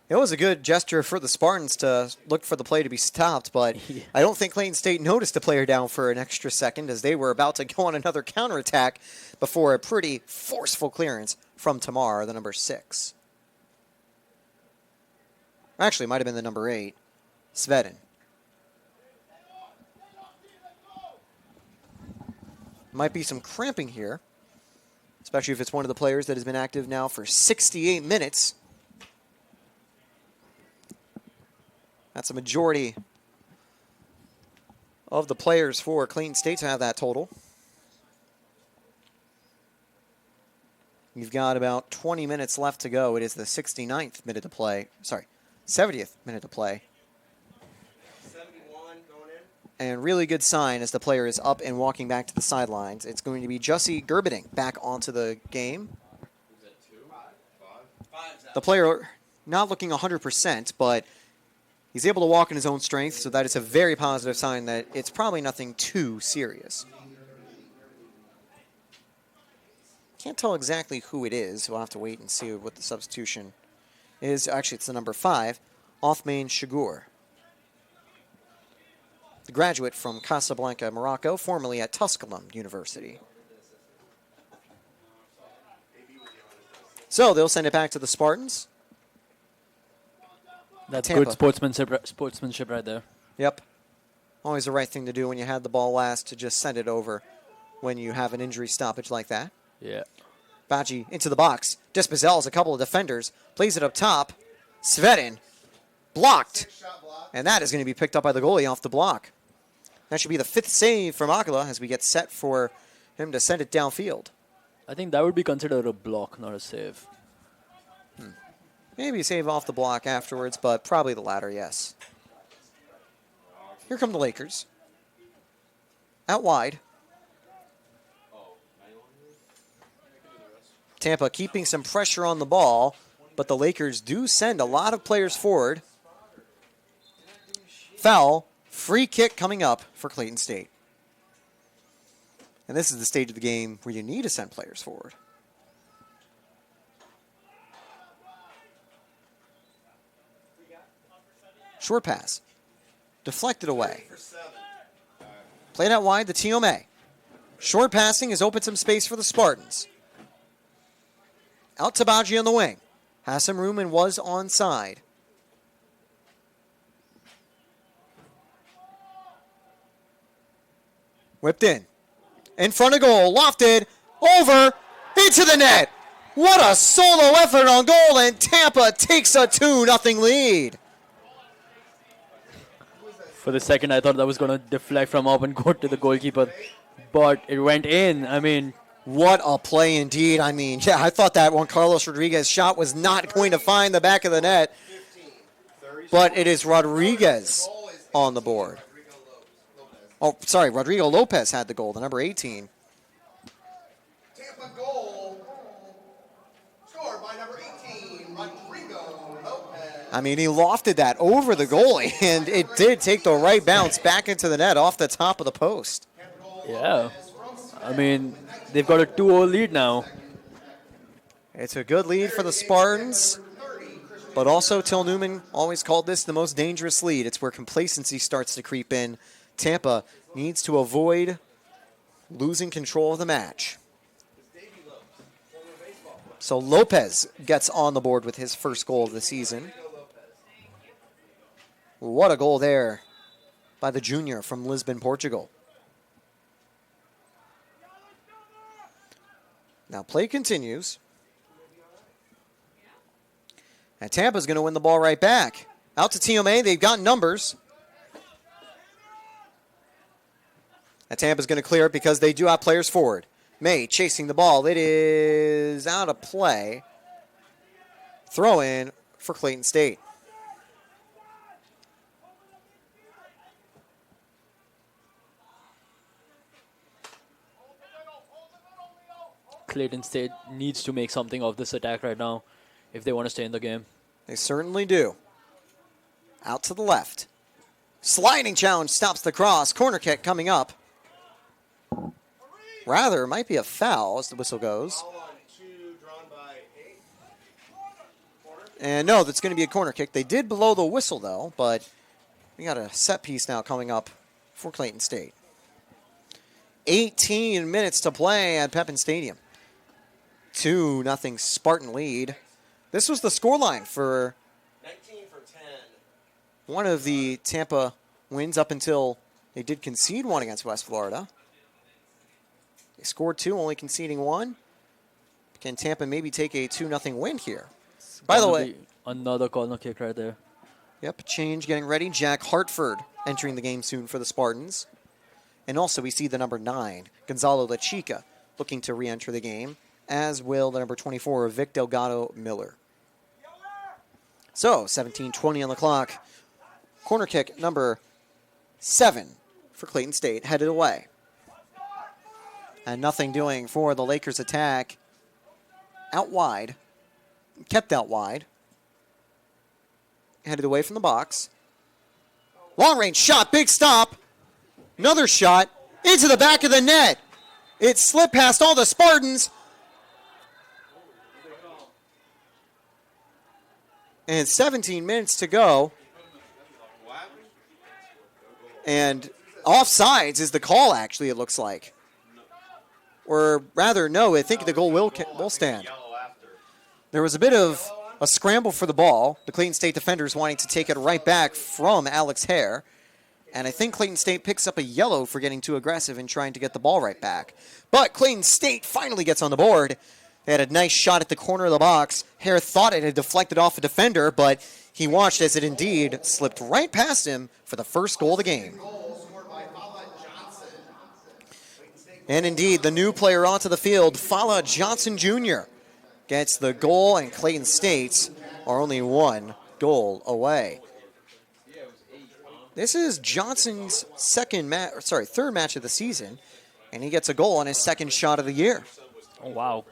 It was a good gesture for the Spartans to look for the play to be stopped, but Yeah. I don't think ClaytonState noticed the player down for an extra second as they were about to go on another counterattack before a pretty forceful clearance from Tamar, the number 6. Actually, it might have been the number 8, Svedin. Might be some cramping here, especially if it's one of the players that has been active now for 68 minutes. That's a majority of the players for ClaytonState to have that total. You've got about 20 minutes left to go. It is the 69th minute to play. Sorry, 70th minute to play. 71 going in. And really good sign as the player is up and walking back to the sidelines. It's going to be Jussie Gerberding back onto the game. The player not looking 100%, but he's able to walk in his own strength, so that is a very positive sign that it's probably nothing too serious. Can't tell exactly who it is. We'll have to wait and see what the substitution is. Actually, it's the number 5, Othmane Shagur. The graduate from Casablanca, Morocco, formerly at Tusculum University. So they'll send it back to the Spartans. That's Tampa. good sportsmanship right there. Yep. Always the right thing to do when you had the ball last, to just send it over when you have an injury stoppage like that. Yeah. Baji into the box. Despazels a couple of defenders. Plays it up top. Svedin blocked. And that is going to be picked up by the goalie off the block. That should be the 5th save from Akala as we get set for him to send it downfield. I think that would be considered a block, not a save. Maybe a save off the block afterwards, but probably the latter, yes. Here come the Lakers. Out wide. Tampa keeping some pressure on the ball, but the Lakers do send a lot of players forward. Foul, free kick coming up for Clayton State. And this is the stage of the game where you need to send players forward. Short pass. Deflected away. Played out wide, the TMA. Short passing has opened some space for the Spartans. Out to Baji on the wing. Has some room and was onside. Whipped in. In front of goal. Lofted. Over. Into the net. What a solo effort on goal, and Tampa takes a 2-0 lead. For the second, I thought that was going to deflect from up and go to the goalkeeper, but it went in. I mean, what a play indeed. I mean, yeah, I thought that Juan Carlos Rodriguez shot was not going to find the back of the net, but it is Rodriguez on the board. Oh, sorry, Rodrigo Lopez had the goal, the number 18. Tampa goal scored by number 18, Rodrigo Lopez. I mean, he lofted that over the goalie, and it did take the right bounce back into the net off the top of the post. yeah. I mean, they've got a 2-0 lead now. It's a good lead for the Spartans, but also Till Newman always called this the most dangerous lead. It's where complacency starts to creep in. Tampa needs to avoid losing control of the match. So Lopez gets on the board with his first goal of the season. What a goal there by the junior from Lisbon, Portugal. Now play continues. And Tampa's going to win the ball right back. Out to TMA. They've got numbers. And Tampa's going to clear it because they do have players forward. May chasing the ball. It is out of play. Throw in for Clayton State. Clayton State needs to make something of this attack right now if they want to stay in the game. They certainly do. Out to the left. Sliding challenge stops the cross. Corner kick coming up. Rather, it might be a foul as the whistle goes. And no, that's going to be a corner kick. They did blow the whistle, though, but we got a set piece now coming up for Clayton State. 18 minutes to play at Pepin Stadium. 2-0 Spartan lead. This was the scoreline for 19 for 10. one of the Tampa wins up until they did concede one against West Florida. They scored 2, only conceding 1. Can Tampa maybe take a 2-0 win here? By the way, another corner kick right there. Yep, change getting ready. Jack Hartford entering the game soon for the Spartans. And also we see the number 9, Gonzalo La Chica, looking to re-enter the game, as will the number 24, Vic Delgado Miller. So, 17:20 on the clock. Corner kick number 7 for Clayton State, headed away. And nothing doing for the Lakers attack. Out wide. Kept out wide. Headed away from the box. Long range shot, big stop. Another shot into the back of the net. It slipped past all the Spartans. And 17 minutes to go. And offsides is the call, actually, it looks like. Or rather, no, I think the goal will stand. There was a bit of a scramble for the ball. The Clayton State defenders wanting to take it right back from Alex Hare. And I think Clayton State picks up a yellow for getting too aggressive and trying to get the ball right back. But Clayton State finally gets on the board. They had a nice shot at the corner of the box. Hare thought it had deflected off a defender, but he watched as it indeed slipped right past him for the first goal of the game. And indeed, the new player onto the field, Fala Johnson Jr., gets the goal, and Clayton State are only one goal away. This is Johnson's third match of the season, and he gets a goal on his second shot of the year. Oh, wow.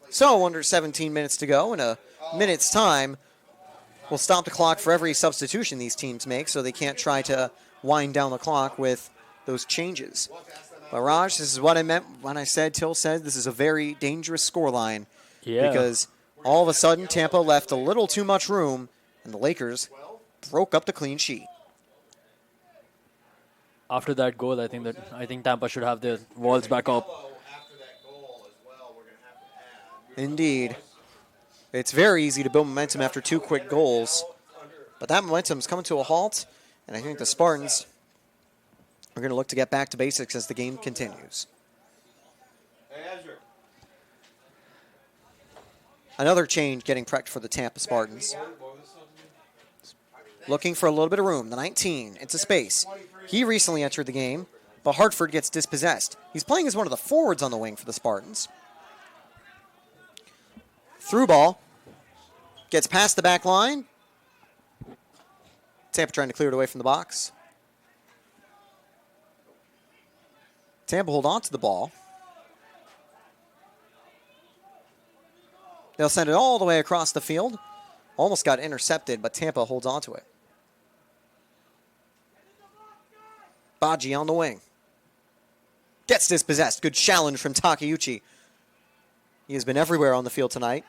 So, under 17 minutes to go, in a minute's time, we'll stop the clock for every substitution these teams make, so they can't try to wind down the clock with those changes. But Raj, this is what I meant when I said, Till said, this is a very dangerous scoreline. Yeah. Because all of a sudden, Tampa left a little too much room, and the Lakers broke up the clean sheet. After that goal, I think Tampa should have their walls back up. Indeed. It's very easy to build momentum after two quick goals. But that momentum's coming to a halt, and I think the Spartans are going to look to get back to basics as the game continues. Another change getting prepped for the Tampa Spartans. Looking for a little bit of room. The 19 into space. He recently entered the game, but Hartford gets dispossessed. He's playing as one of the forwards on the wing for the Spartans. Through ball. Gets past the back line. Tampa trying to clear it away from the box. Tampa hold on to the ball. They'll send it all the way across the field. Almost got intercepted, but Tampa holds on to it. Baji on the wing. Gets dispossessed. Good challenge from Takeuchi. He has been everywhere on the field tonight.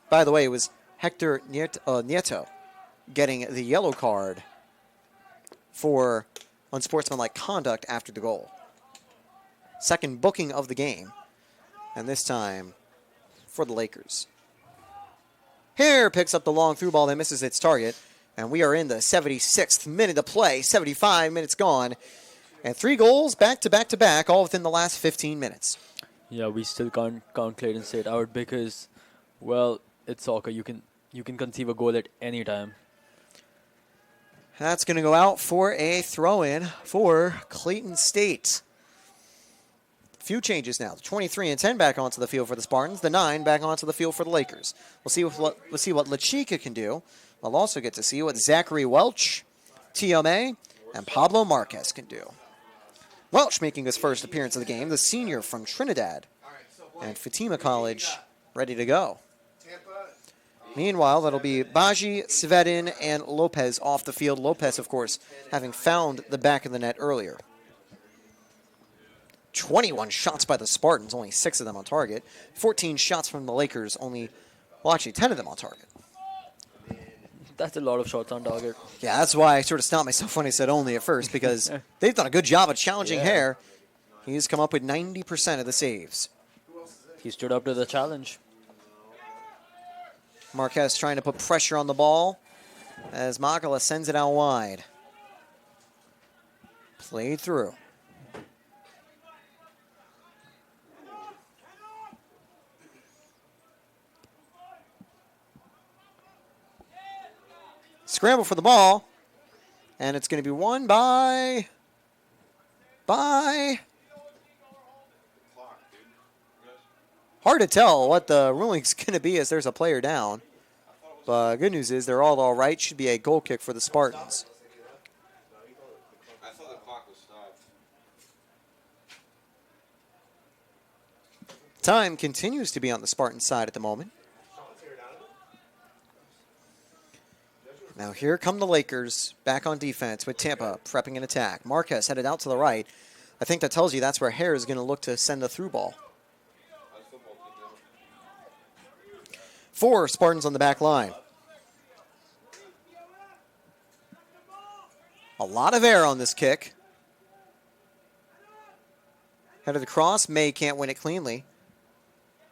By the way, it was Hector Nieto getting the yellow card for unsportsmanlike conduct after the goal. Second booking of the game, and this time for the Lakers. Hare picks up the long through ball that misses its target, and we are in the 76th minute of play, 75 minutes gone, and 3 goals back to back to back, all within the last 15 minutes. Yeah, we still can't count Clayton State out because, well, it's soccer. You can conceive a goal at any time. That's going to go out for a throw-in for Clayton State. Few changes now. The 23 and 10 back onto the field for the Spartans. The 9 back onto the field for the Lakers. We'll see what La Chica can do. We'll also get to see what Zachary Welch, TMA, and Pablo Marquez can do. Welch making his first appearance of the game, the senior from Trinidad. And Fatima College ready to go. Meanwhile, that'll be Baji, Svedin, and Lopez off the field. Lopez, of course, having found the back of the net earlier. 21 shots by the Spartans, only 6 of them on target. 14 shots from the Lakers, actually 10 of them on target. That's a lot of shots on target. Yeah, that's why I sort of stopped myself when I said only at first, because they've done a good job of challenging Hare. He's come up with 90% of the saves. He stood up to the challenge. Marquez trying to put pressure on the ball as Makala sends it out wide. Played through. Scramble for the ball, and it's going to be won by hard to tell what the ruling's going to be as there's a player down. But good news is they're all right. Should be a goal kick for the Spartans. I thought the clock was stopped. Time continues to be on the Spartan side at the moment. Now here come the Lakers back on defense with Tampa prepping an attack. Marquez headed out to the right. I think that tells you that's where Hare is going to look to send the through ball. 4 Spartans on the back line. A lot of air on this kick. Headed across. May can't win it cleanly.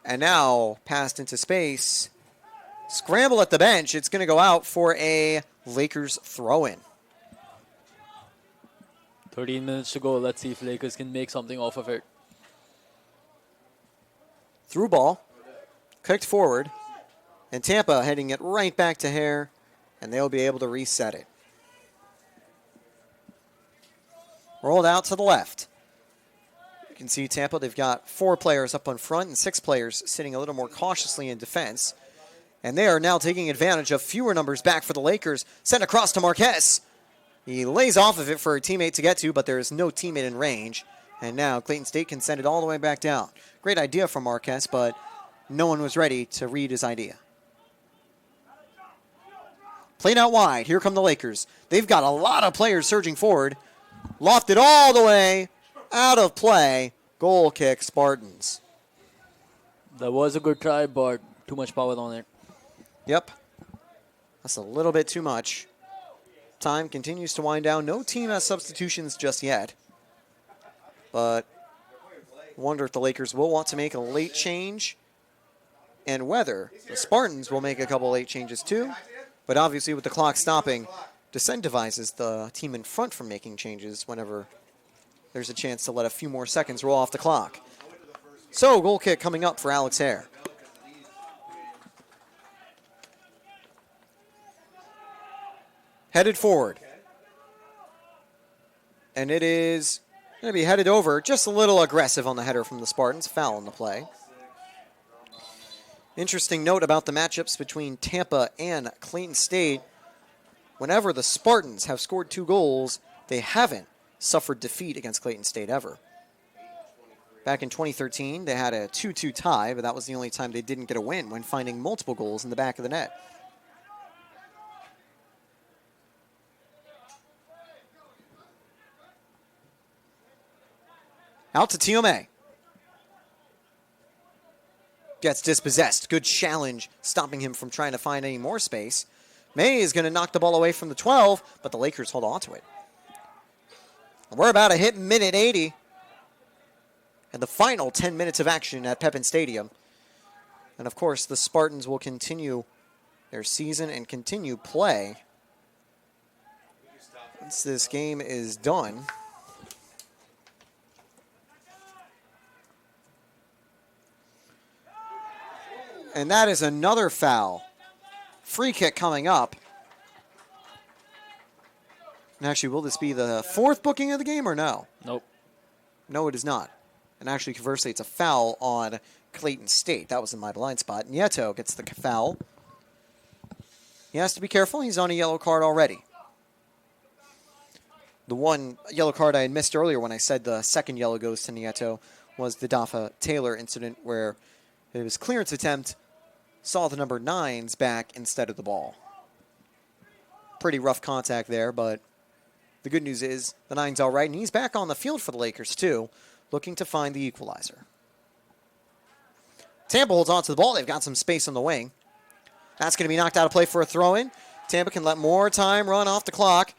And now passed into space. Scramble at the bench. It's going to go out for a Lakers throw in. 13 minutes to go. Let's see if Lakers can make something off of it. Through ball, kicked forward, and Tampa heading it right back to Hare, and they'll be able to reset it. Rolled out to the left. You can see Tampa, they've got 4 players up on front and 6 players sitting a little more cautiously in defense. And they are now taking advantage of fewer numbers back for the Lakers. Sent across to Marquez. He lays off of it for a teammate to get to, but there is no teammate in range. And now Clayton State can send it all the way back down. Great idea from Marquez, but no one was ready to read his idea. Played out wide. Here come the Lakers. They've got a lot of players surging forward. Lofted all the way out of play. Goal kick, Spartans. That was a good try, but too much power on it. Yep. That's a little bit too much. Time continues to wind down. No team has substitutions just yet. But I wonder if the Lakers will want to make a late change and whether the Spartans will make a couple late changes too. But obviously with the clock stopping, disincentivizes the team in front from making changes whenever there's a chance to let a few more seconds roll off the clock. So goal kick coming up for Alex Hare. Headed forward. And it is going to be headed over. Just a little aggressive on the header from the Spartans. Foul on the play. Interesting note about the matchups between Tampa and Clayton State. Whenever the Spartans have scored 2 goals, they haven't suffered defeat against Clayton State ever. Back in 2013, they had a 2-2 tie, but that was the only time they didn't get a win when finding multiple goals in the back of the net. Out to Tiome. Gets dispossessed. Good challenge, stopping him from trying to find any more space. May is going to knock the ball away from the 12, but the Lakers hold on to it. We're about to hit minute 80. And the final 10 minutes of action at Pepin Stadium. And of course, the Spartans will continue their season and continue play once this game is done. And that is another foul. Free kick coming up. And actually, will this be the 4th booking of the game or no? Nope. No, it is not. And actually, conversely, it's a foul on Clayton State. That was in my blind spot. Nieto gets the foul. He has to be careful. He's on a yellow card already. The one yellow card I had missed earlier when I said the second yellow goes to Nieto was the Dafa Taylor incident where it was clearance attempt, saw the number 9's back instead of the ball. Pretty rough contact there, but the good news is the 9's all right, and he's back on the field for the Lakers too, looking to find the equalizer. Tampa holds on to the ball. They've got some space on the wing. That's going to be knocked out of play for a throw-in. Tampa can let more time run off the clock.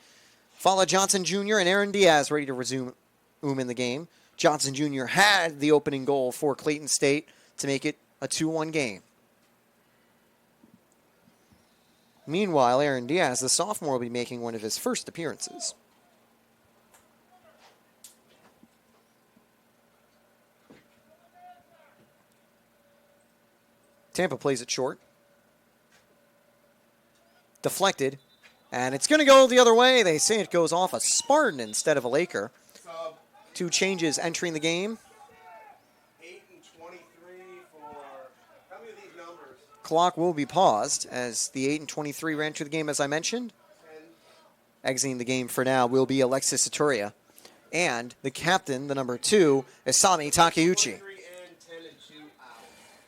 Fala Johnson Jr. and Aaron Diaz ready to resume in the game. Johnson Jr. had the opening goal for Clayton State to make it a 2-1 game. Meanwhile, Aaron Diaz, the sophomore, will be making one of his first appearances. Tampa plays it short. Deflected. And it's going to go the other way. They say it goes off a Spartan instead of a Laker. 2 changes entering the game. 8 and 23 for, how many of these numbers? Clock will be paused as the 8 and 23 ran through the game, as I mentioned. 10. Exiting the game for now will be Alexis Saturia. And the captain, the number 2, Isami Takeuchi. 23 and 10 and 2 out.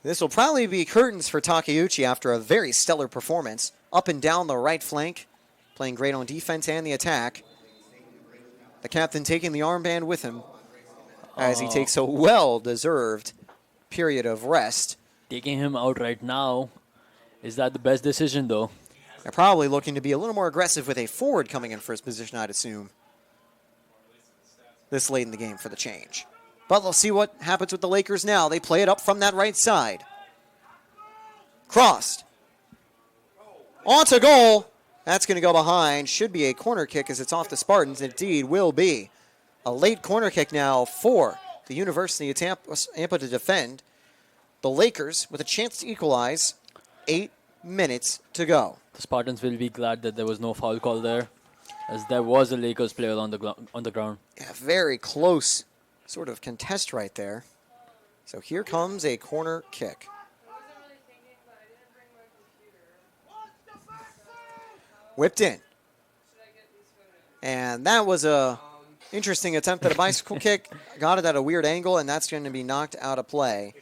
This will probably be curtains for Takeuchi after a very stellar performance. Up and down the right flank, playing great on defense and the attack. The captain taking the armband with him as he takes a well-deserved period of rest. Taking him out right now, is that the best decision though? They're probably looking to be a little more aggressive with a forward coming in for his position, I'd assume, this late in the game for the change. But we'll see what happens with the Lakers now. They play it up from that right side. Crossed. On to goal. That's going to go behind. Should be a corner kick as it's off the Spartans. Indeed, will be. A late corner kick now for the University of Tampa to defend. The Lakers with a chance to equalize. 8 minutes to go. The Spartans will be glad that there was no foul call there, as there was a Lakers player on the ground. Yeah, very close sort of contest right there. So here comes a corner kick. Whipped in. And that was a interesting attempt at a bicycle kick. Got it at a weird angle, and that's going to be knocked out of play.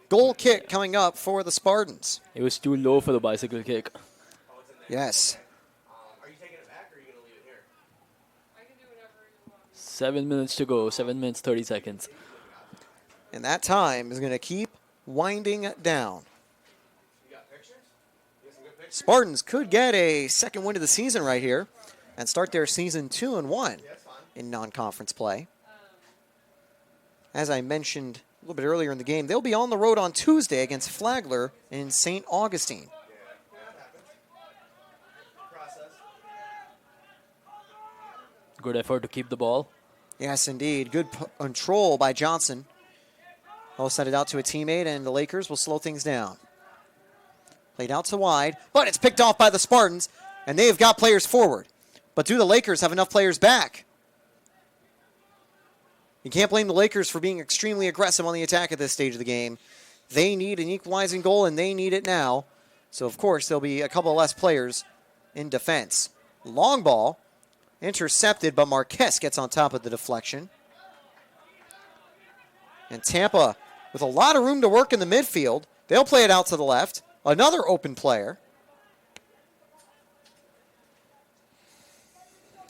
Goal kick coming up for the Spartans. It was too low for the bicycle kick. Yes. Are you taking it back or are you going to leave it here? I can do whatever you want. 7 minutes to go. 7 minutes, 30 seconds. And that time is going to keep winding down. You got pictures? You got some good pictures? Spartans could get a second win of the season right here and start their season 2-1 in non-conference play. As I mentioned a little bit earlier in the game, they'll be on the road on Tuesday against Flagler in St. Augustine. Good effort to keep the ball. Yes, indeed. Good control by Johnson. He'll send it out to a teammate, and the Lakers will slow things down. Played out to wide, but it's picked off by the Spartans, and they've got players forward. But do the Lakers have enough players back? You can't blame the Lakers for being extremely aggressive on the attack at this stage of the game. They need an equalizing goal, and they need it now. So, of course, there'll be a couple less players in defense. Long ball, intercepted, but Marquez gets on top of the deflection. And Tampa, with a lot of room to work in the midfield, they'll play it out to the left. Another open player.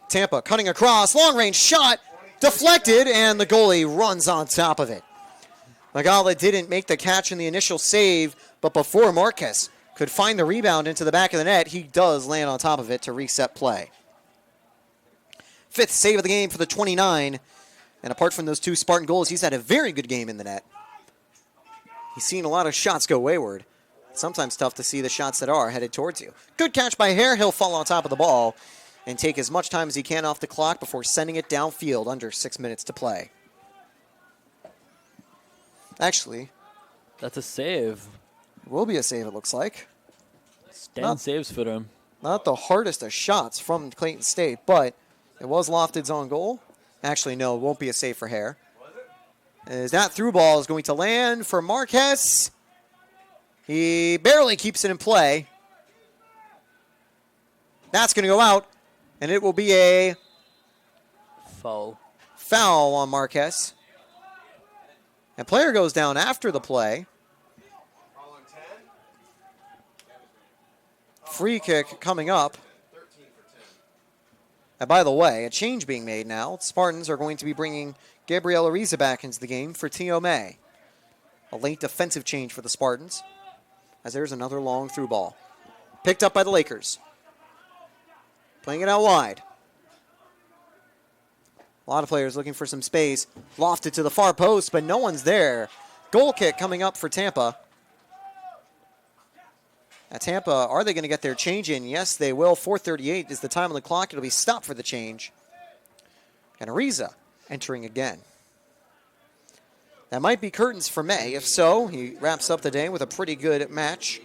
Tampa cutting across, long-range shot, deflected, and the goalie runs on top of it. Magala didn't make the catch in the initial save, but before Marquez could find the rebound into the back of the net, he does land on top of it to reset play. Fifth save of the game for the 29. And apart from those two Spartan goals, he's had a very good game in the net. He's seen a lot of shots go wayward. It's sometimes tough to see the shots that are headed towards you. Good catch by Hare. He'll fall on top of the ball and take as much time as he can off the clock before sending it downfield under 6 minutes to play. Actually, That's a save. it will be a save, it looks like. It's 10 Not- saves for him. Not the hardest of shots from Clayton State, but it was Lofted's on goal. Actually, no, it won't be a save for Hare. As that through ball is going to land for Marquez. He barely keeps it in play. That's going to go out, and it will be a Foul. foul on Marquez. And player goes down after the play. All on 10? Free kick coming up. 13 for 10. And by the way, a change being made now. Spartans are going to be bringing Gabriel Ariza back into the game for Tio May. A late defensive change for the Spartans. As there's another long through ball. Picked up by the Lakers. Playing it out wide. A lot of players looking for some space. Lofted to the far post, but no one's there. Goal kick coming up for Tampa. At Tampa, are they going to get their change in? Yes, they will. 4:38 is the time on the clock. It'll be stopped for the change. And Ariza entering again. That might be curtains for May. If so, he wraps up the day with a pretty good match.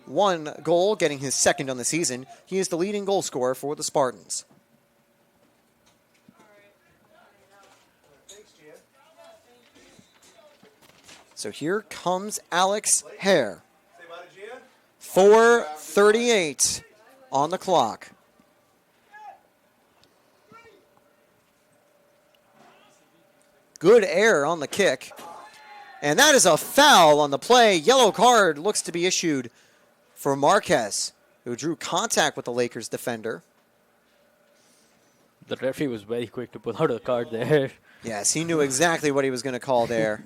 1 goal, getting his second on the season. He is the leading goal scorer for the Spartans. Thanks, Gian. So here comes Alex Hare. Say bye to Gian. 4:38 on the clock. Good air on the kick. And that is a foul on the play. Yellow card looks to be issued for Marquez, who drew contact with the Lakers defender. The referee was very quick to pull out a card there. Yes, he knew exactly what he was going to call there.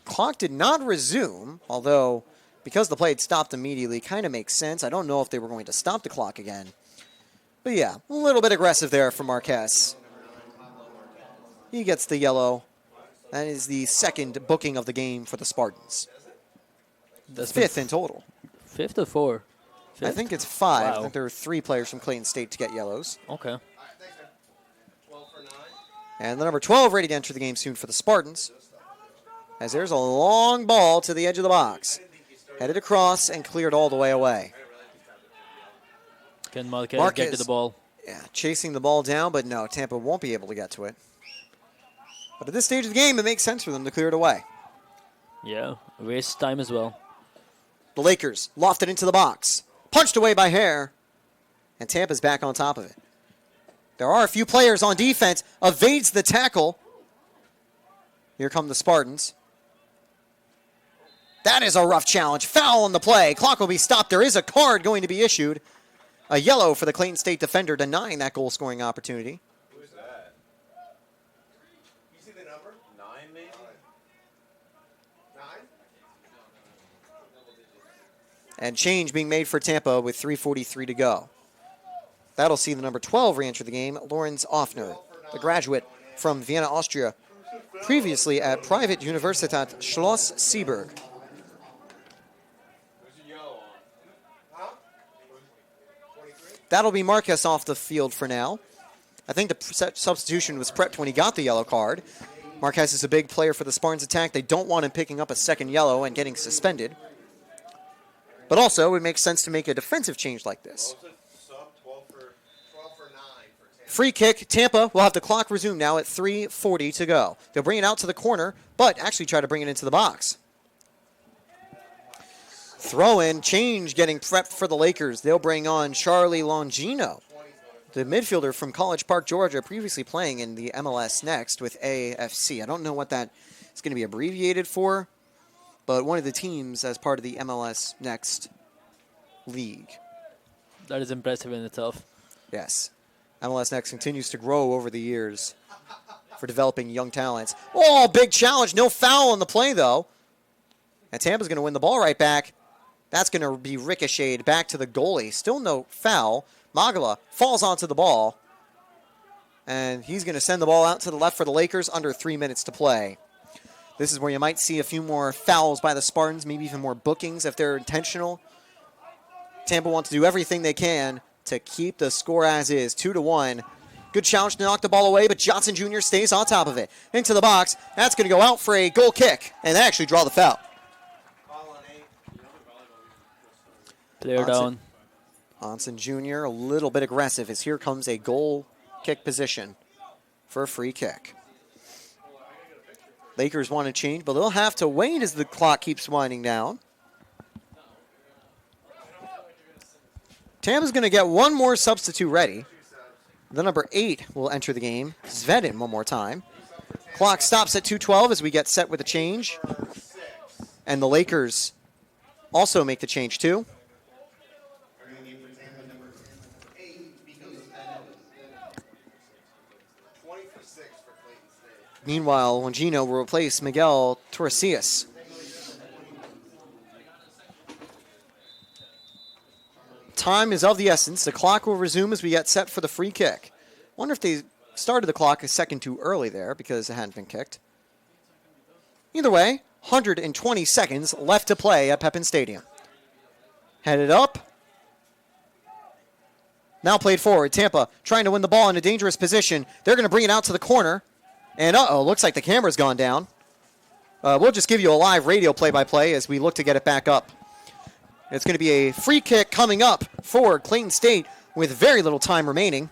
Clock did not resume, although because the play had stopped immediately, kind of makes sense. I don't know if they were going to stop the clock again. But yeah, a little bit aggressive there from Marquez. He gets the yellow. That is the second booking of the game for the Spartans. That's 5th in total. 5th or 4? I think it's 5. I Wow. think there are 3 players from Clayton State to get yellows. Okay. 12 for 9. And the number 12 ready to enter the game soon for the Spartans. As there's a long ball to the edge of the box. Headed across and cleared all the way away. Can Marquez get to Marquez. the ball? Yeah, chasing the ball down, but no, Tampa won't be able to get to it. But at this stage of the game, it makes sense for them to clear it away. Yeah. Waste time as well. The Lakers lofted into the box. Punched away by Hare. And Tampa's back on top of it. There are a few players on defense. Evades the tackle. Here come the Spartans. That is a rough challenge. Foul on the play. Clock will be stopped. There is a card going to be issued. A yellow for the Clayton State defender, denying that goal-scoring opportunity. Who is that? You see the number? 9 maybe? 9? And change being made for Tampa with 3:43 to go. That'll see the number 12 re-enter the game, Lorenz Offner, the graduate from Vienna, Austria, previously at private Universität Schloss Seeburg. Who's the yellow on? Huh? 23? That'll be Marquez off the field for now. I think the substitution was prepped when he got the yellow card. Marquez is a big player for the Spartans attack. They don't want him picking up a second yellow and getting suspended. But also, it makes sense to make a defensive change like this. What was it? Sub 12 for 12 for 9 for Tampa. Free kick. Tampa will have the clock resume now at 3:40 to go. They'll bring it out to the corner, but actually try to bring it into the box. Throw in, change getting prepped for the Lakers. They'll bring on Charlie Longino, the midfielder from College Park, Georgia, previously playing in the MLS Next with AFC. I don't know what that is going to be abbreviated for, but one of the teams as part of the MLS Next league. That is impressive in itself. Yes. MLS Next continues to grow over the years for developing young talents. Oh, big challenge. No foul on the play, though. And Tampa's going to win the ball right back. That's going to be ricocheted back to the goalie. Still no foul. Magala falls onto the ball. And he's going to send the ball out to the left for the Lakers under 3 minutes to play. This is where you might see a few more fouls by the Spartans, maybe even more bookings if they're intentional. Tampa wants to do everything they can to keep the score as is, 2-1. Good challenge to knock the ball away, but Johnson Jr. stays on top of it. Into the box. That's going to go out for a goal kick, and they actually draw the foul. Foul on 8. Player Johnson. down. Hansen Jr. a little bit aggressive as here comes a goal kick position for a free kick. Lakers want to change, but they'll have to wait as the clock keeps winding down. Tampa's going to get one more substitute ready. The number 8 will enter the game. Zvedin one more time. Clock stops at 2:12 as we get set with a change. And the Lakers also make the change too. 20 for 6 for Clayton State. Meanwhile, Longino will replace Miguel Torresillas. Time is of the essence. The clock will resume as we get set for the free kick. Wonder if they started the clock a second too early there because it hadn't been kicked. Either way, 120 seconds left to play at Pepin Stadium. Headed up. Now played forward. Tampa trying to win the ball in a dangerous position. They're going to bring it out to the corner. And looks like the camera's gone down. We'll just give you a live radio play-by-play as we look to get it back up. It's going to be a free kick coming up for Clayton State with very little time remaining.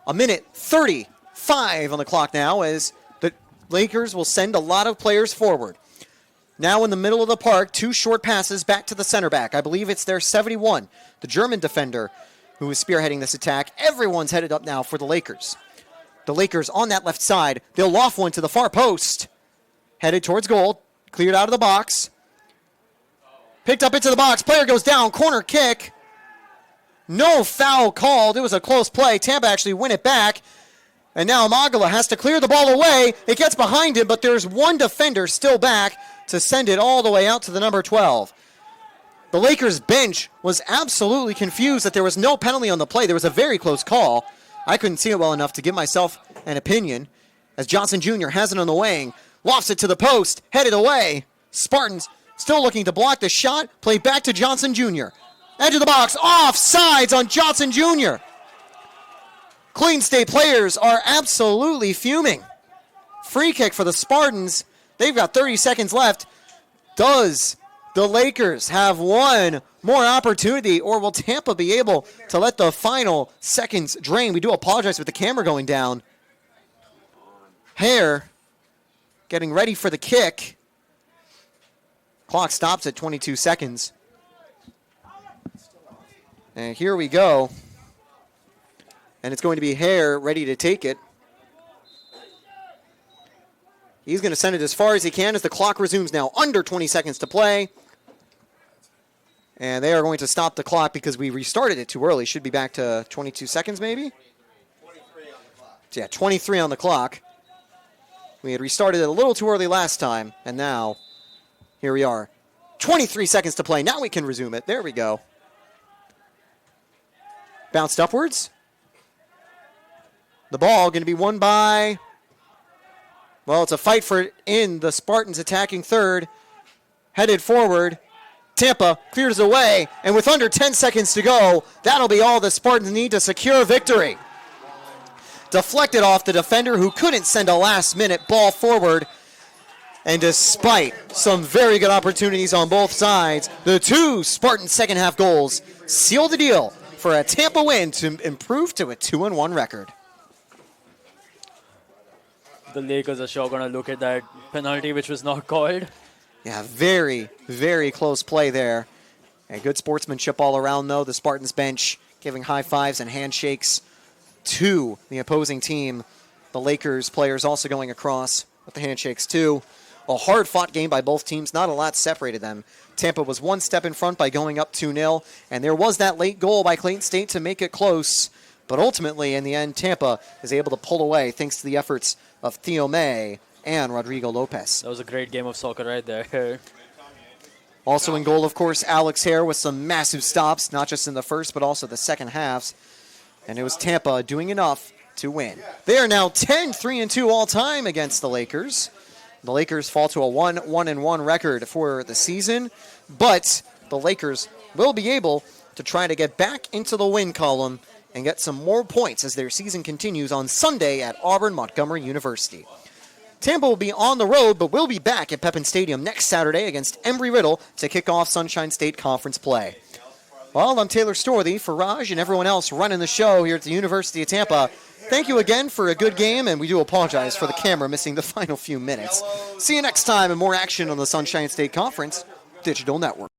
1:35 on the clock now as the Lakers will send a lot of players forward. Now in the middle of the park, 2 short passes back to the center back. I believe it's their 71, the German defender, who is spearheading this attack. Everyone's headed up now for the Lakers. The Lakers on that left side. They'll loft one to the far post. Headed towards goal. Cleared out of the box. Picked up into the box. Player goes down. Corner kick. No foul called. It was a close play. Tampa actually win it back. And now Magala has to clear the ball away. It gets behind him, but there's one defender still back to send it all the way out to the number 12. The Lakers bench was absolutely confused that there was no penalty on the play. There was a very close call. I couldn't see it well enough to give myself an opinion. As Johnson Jr. has it on the wing. Lofts it to the post. Headed away. Spartans still looking to block the shot. Played back to Johnson Jr. Edge of the box, offsides on Johnson Jr. ClaytonState players are absolutely fuming. Free kick for the Spartans. They've got 30 seconds left. Does the Lakers have one more opportunity, or will Tampa be able to let the final seconds drain? We do apologize with the camera going down. Hare getting ready for the kick. Clock stops at 22 seconds. And here we go. And it's going to be Hare ready to take it. He's going to send it as far as he can as the clock resumes now. Under 20 seconds to play. And they are going to stop the clock because we restarted it too early. Should be back to 22 seconds maybe? 23 on the clock. Yeah, 23 on the clock. We had restarted it a little too early last time. And now, here we are. 23 seconds to play. Now we can resume it. There we go. Bounced upwards. The ball going to be won by... Well, it's a fight for it in the Spartans attacking third. Headed forward. Tampa clears away. And with under 10 seconds to go, that'll be all the Spartans need to secure victory. Deflected off the defender who couldn't send a last-minute ball forward. And despite some very good opportunities on both sides, the two Spartan second-half goals seal the deal for a Tampa win to improve to a 2-1 record. The Lakers are sure going to look at that penalty which was not called. Yeah, very, very close play there. And good sportsmanship all around, though. The Spartans bench giving high fives and handshakes to the opposing team. The Lakers players also going across with the handshakes, too. A hard-fought game by both teams. Not a lot separated them. Tampa was one step in front by going up 2-0. And there was that late goal by ClaytonState to make it close. But ultimately, in the end, Tampa is able to pull away thanks to the efforts of Theo May and Rodrigo Lopez. That was a great game of soccer right there. Also in goal, of course, Alex Hare with some massive stops, not just in the first, but also the second halves. And it was Tampa doing enough to win. They are now 10-3-2 all-time against the Lakers. The Lakers fall to a 1-1-1 record for the season, but the Lakers will be able to try to get back into the win column and get some more points as their season continues on Sunday at Auburn-Montgomery University. Tampa will be on the road, but will be back at Pepin Stadium next Saturday against Embry-Riddle to kick off Sunshine State Conference play. Well, I'm Taylor Storthy for Raj and everyone else running the show here at the University of Tampa. Thank you again for a good game, and we do apologize for the camera missing the final few minutes. See you next time and more action on the Sunshine State Conference Digital Network.